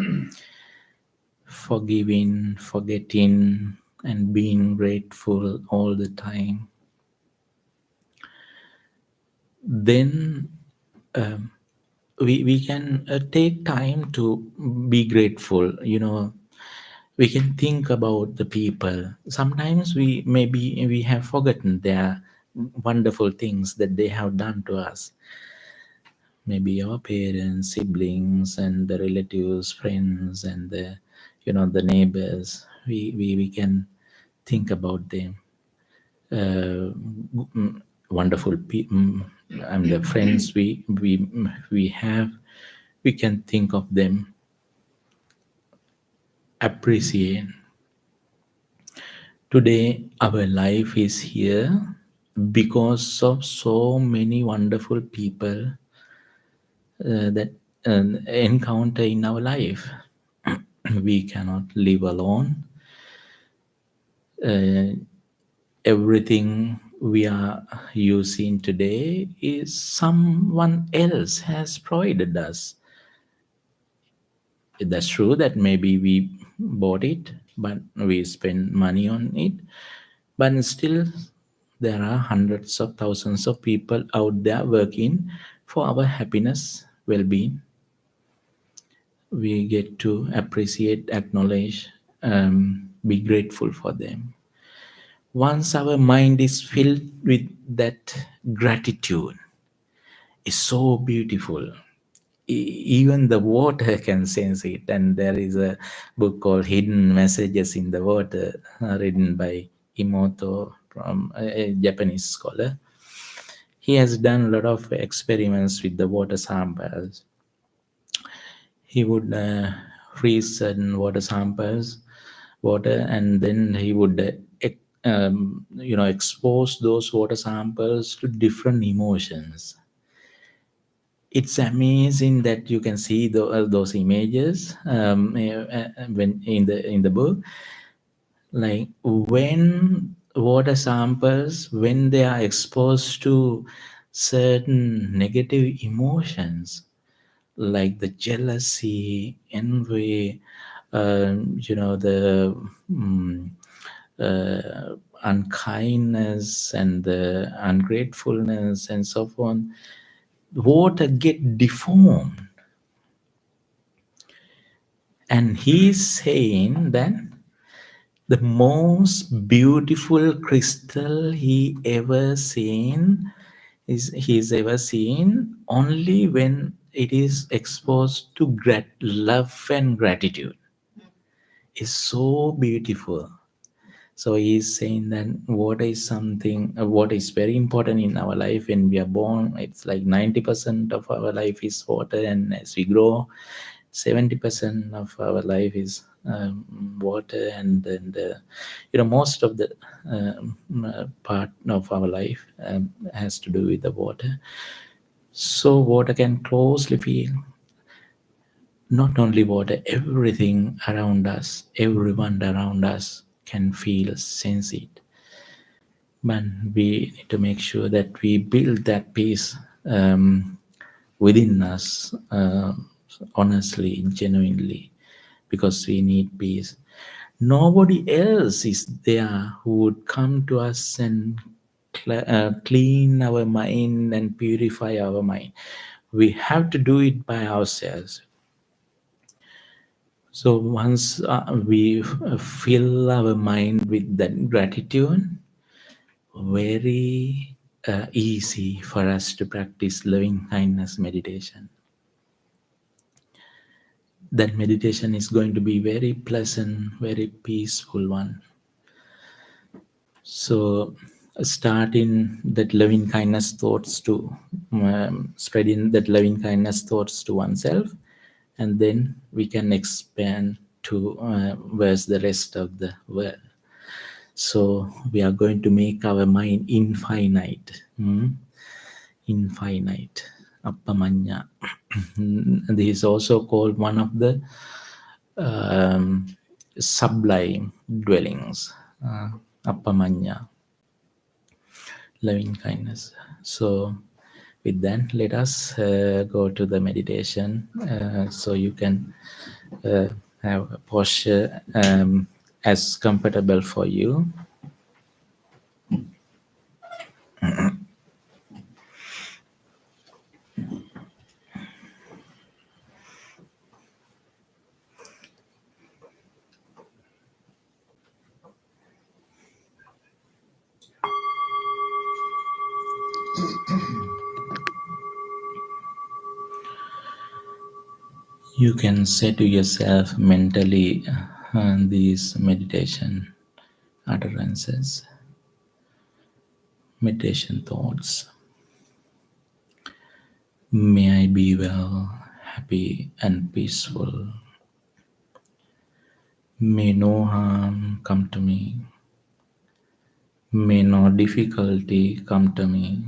Forgiving, forgetting, and being grateful all the time. Then we can take time to be grateful. We can think about the people. Sometimes we have forgotten their wonderful things that they have done to us. Maybe our parents, siblings, and the relatives, friends, and the neighbors. We can think about them. Wonderful people and the friends we have. We can think of them, appreciate. Today, our life is here because of so many wonderful people that encounter in our life. We cannot live alone. Everything we are using today is someone else has provided us. That's true that maybe we bought it, but we spend money on it. But still, there are hundreds of thousands of people out there working for our happiness, well being. We get to appreciate, acknowledge, be grateful for them. Once our mind is filled with that gratitude, it's so beautiful. Even the water can sense it. And there is a book called Hidden Messages in the Water, written by Imoto, from a Japanese scholar. He has done a lot of experiments with the water samples. He would freeze certain water samples, water, and then he would expose those water samples to different emotions. It's amazing that you can see those images when in the book. Like when water samples, when they are exposed to certain negative emotions, like the jealousy, envy, the unkindness and the ungratefulness and so on, water get deformed. And he's saying that the most beautiful crystal he's ever seen only when it is exposed to love and gratitude. It's so beautiful. So he's saying that water is something, water is very important in our life. When we are born, it's like 90% of our life is water, and as we grow, 70% of our life is water, and then most of the part of our life has to do with the water. So water can closely feel, not only water, everything around us, everyone around us can feel, sense it. But we need to make sure that we build that peace within us, honestly, genuinely, because we need peace. Nobody else is there who would come to us and clean our mind and purify our mind. We have to do it by ourselves. So once we fill our mind with that gratitude, very easy for us to practice loving kindness meditation. That meditation is going to be very pleasant, very peaceful one. So starting that loving kindness thoughts to spreading that loving kindness thoughts to oneself, and then we can expand to where's the rest of the world. So we are going to make our mind infinite. Infinite, appamanya. This is also called one of the sublime dwellings, appamanya, loving kindness. So with that, let us go to the meditation. So you can have a posture as comfortable for you. You can say to yourself mentally these meditation utterances, meditation thoughts. May I be well, happy, and peaceful. May no harm come to me. May no difficulty come to me.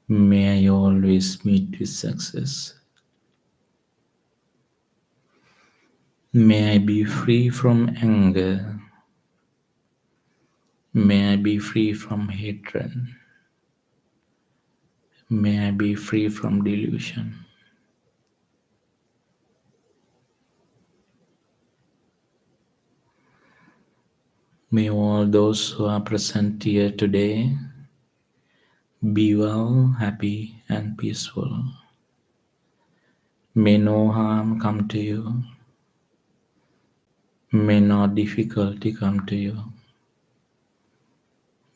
May I always meet with success. May I be free from anger. May I be free from hatred. May I be free from delusion. May all those who are present here today be well, happy, and peaceful. May no harm come to you. May no difficulty come to you.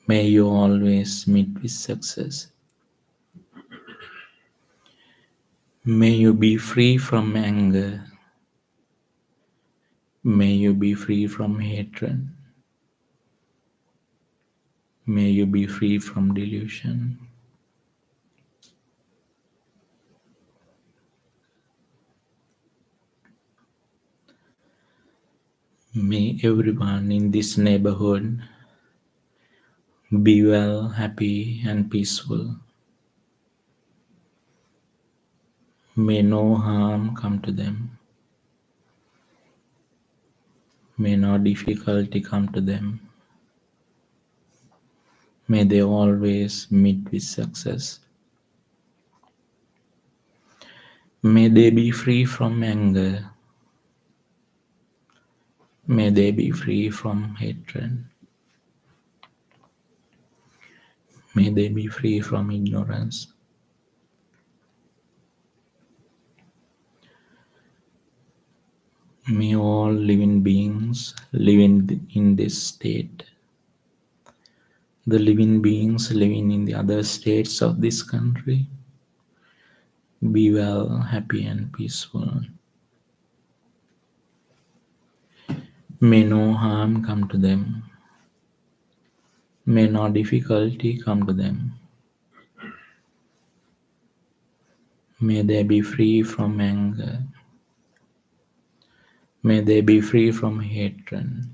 May you always meet with success. May you be free from anger. May you be free from hatred. May you be free from delusion. May everyone in this neighborhood be well, happy, and peaceful. May no harm come to them. May no difficulty come to them. May they always meet with success. May they be free from anger. May they be free from hatred. May they be free from ignorance. May all living beings live in this state. The living beings living in the other states of this country be well, happy, and peaceful. May no harm come to them. May no difficulty come to them. May they be free from anger. May they be free from hatred.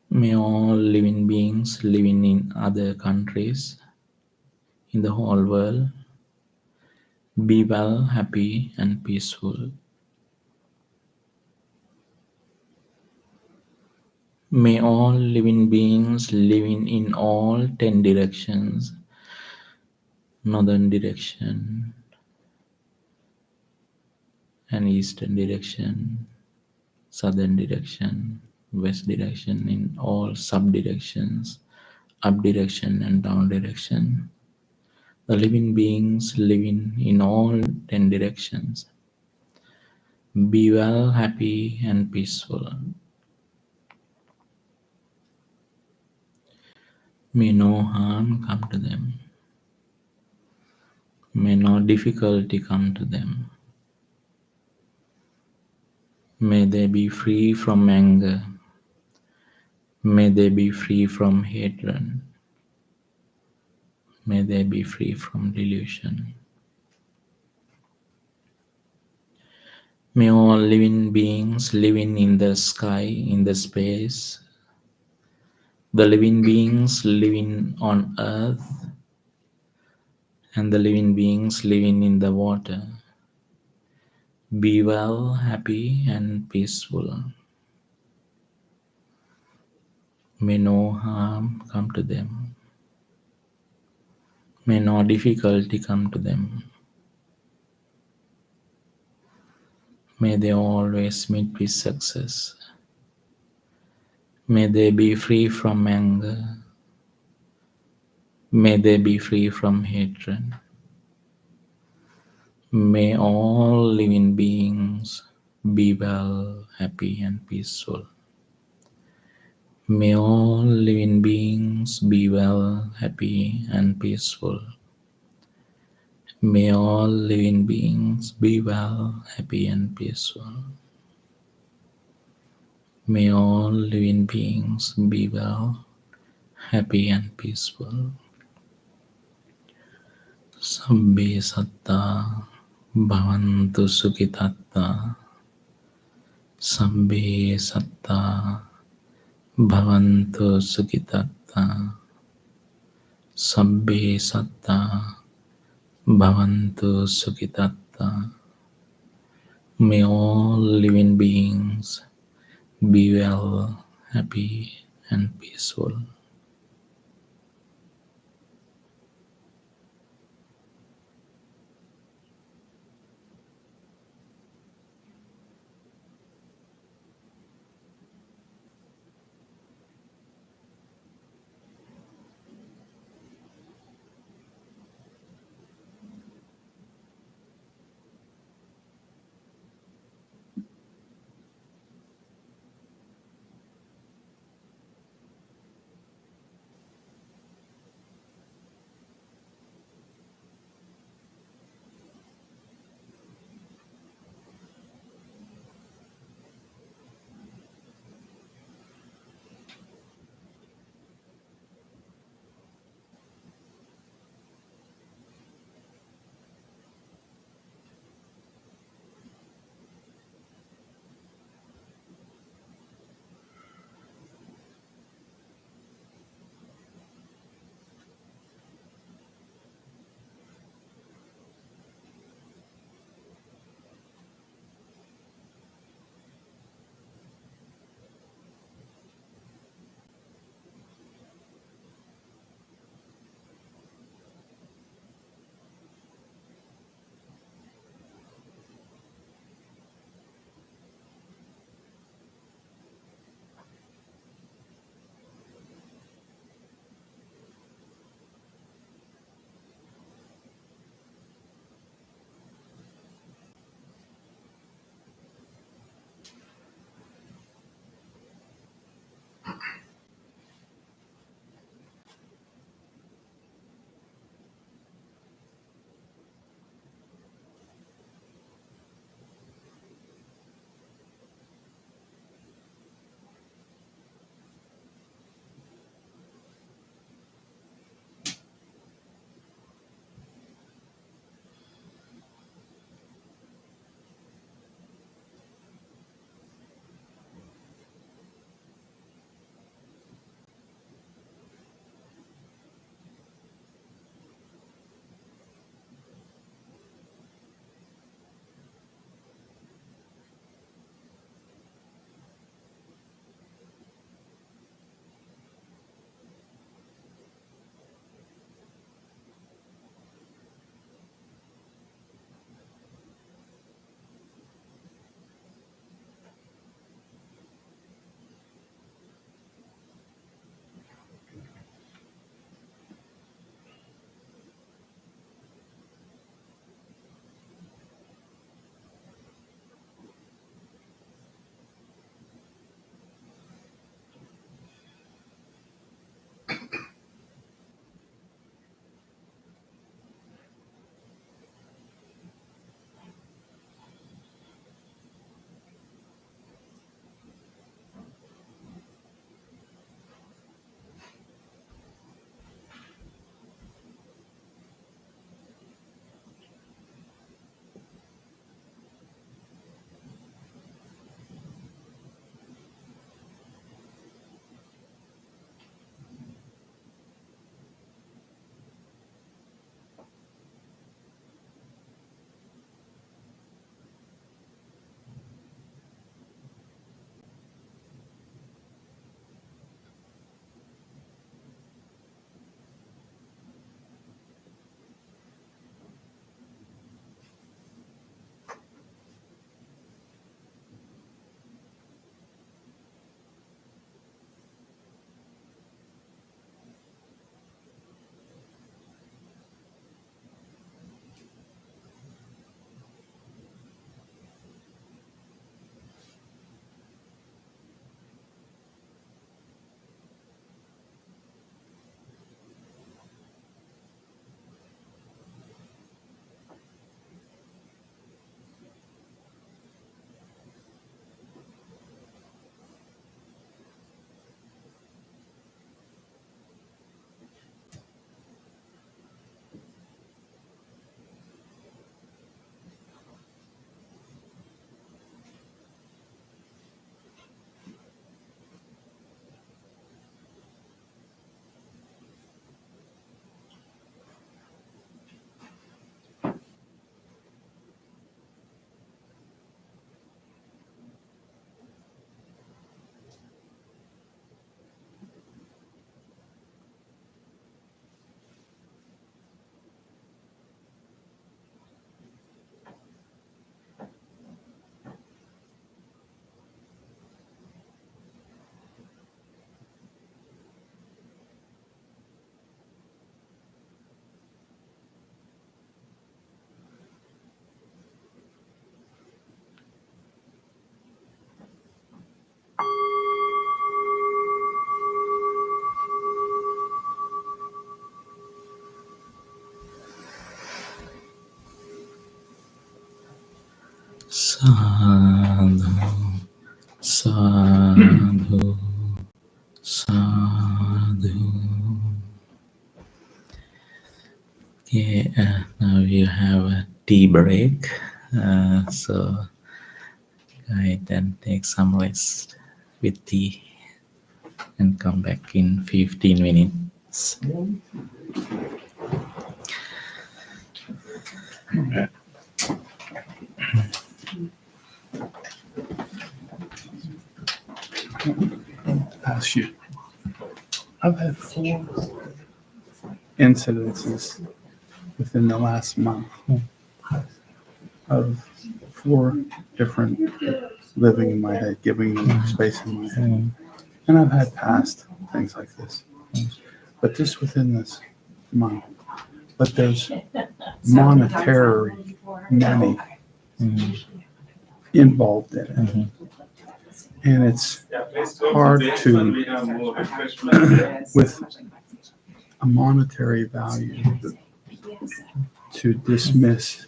May all living beings living in other countries in the whole world be well, happy, and peaceful. May all living beings living in all 10 directions, northern direction and eastern direction, southern direction, west direction, in all sub-directions, up direction and down direction. The living beings living in all 10 directions be well, happy, and peaceful. May no harm come to them. May no difficulty come to them. May they be free from anger. May they be free from hatred. May they be free from delusion. May all living beings living in the sky, in the space, the living beings living on earth, and the living beings living in the water be well, happy, and peaceful. May no harm come to them. May no difficulty come to them. May they always meet with success. May they be free from anger. May they be free from hatred. May all living beings be well, happy, and peaceful. May all living beings be well, happy, and peaceful. May all living beings be well, happy, and peaceful. May all living beings be well, happy, and peaceful. Sabbe satta bhavantu sukhitatta. Sabbe satta bhavantu sukhitatta. Sabbe satta bhavantu sukhitatta. May all living beings be well, happy, and peaceful. Sadhu, sadhu, sadhu. Okay, now you have a tea break. So go ahead and take some rest with tea and come back in 15 minutes. Ask you. I've had 4 incidences within the last month of 4 different living in my head, giving me space in my head. And I've had past things like this. But just within this month. But there's monetary money involved in it. And it's hard to, with a monetary value, to dismiss.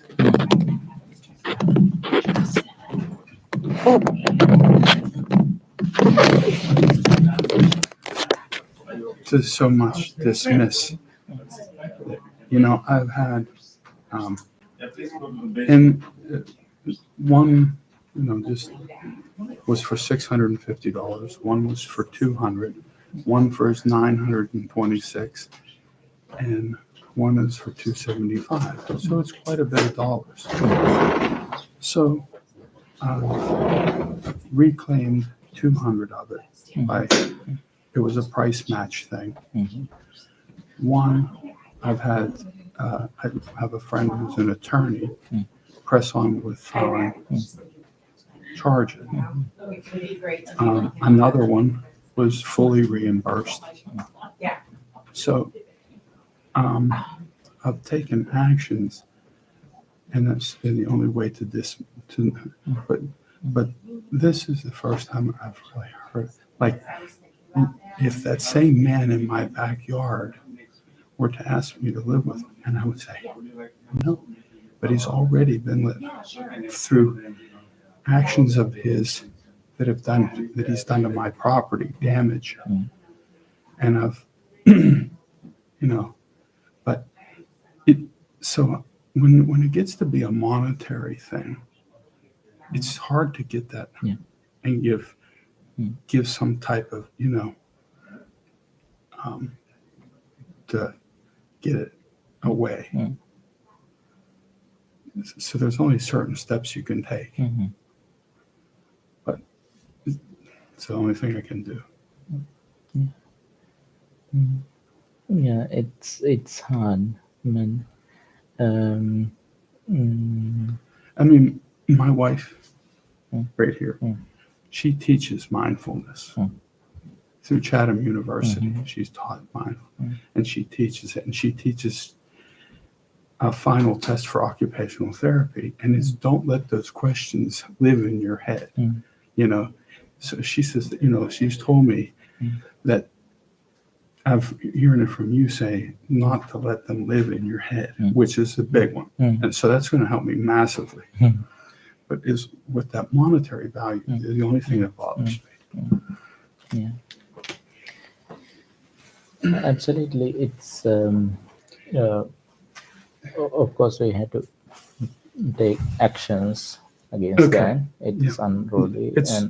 To so much dismiss. You know, I've had, and one, you know, just was for $650. One was for $200. One for $926, and one is for $275. So it's quite a bit of dollars. So reclaimed 200 of it. It was a price match thing. One, I've had, I have a friend who's an attorney, press on with filing charges. Another one was fully reimbursed. So I've taken actions, and that's been the only way to but this is the first time I've really heard, like, if that same man in my backyard were to ask me to live with him, and I would say no, but he's already been lit through actions of his that he's done to my property damage, and I've you know, but so when it gets to be a monetary thing, it's hard to get that and give some type of, you know, to get it away. So there's only certain steps you can take, but it's the only thing I can do. Yeah, it's hard, man. I mean, my wife, right here, she teaches mindfulness through Chatham University. She's taught mindfulness, and she teaches it, and she teaches a final test for occupational therapy, and it's don't let those questions live in your head, you know. So she says that, you know, she's told me that I've hearing it from you say not to let them live in your head, which is the big one. And so that's going to help me massively. But is with that monetary value, is the only thing that bothers me. Yeah. Absolutely. It's, of course, we had to take actions against that. It's unruly. It's,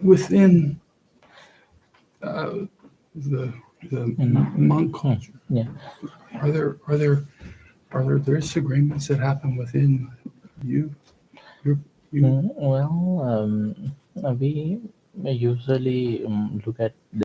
within the monk culture, are there disagreements that happen within you? Well, we usually look at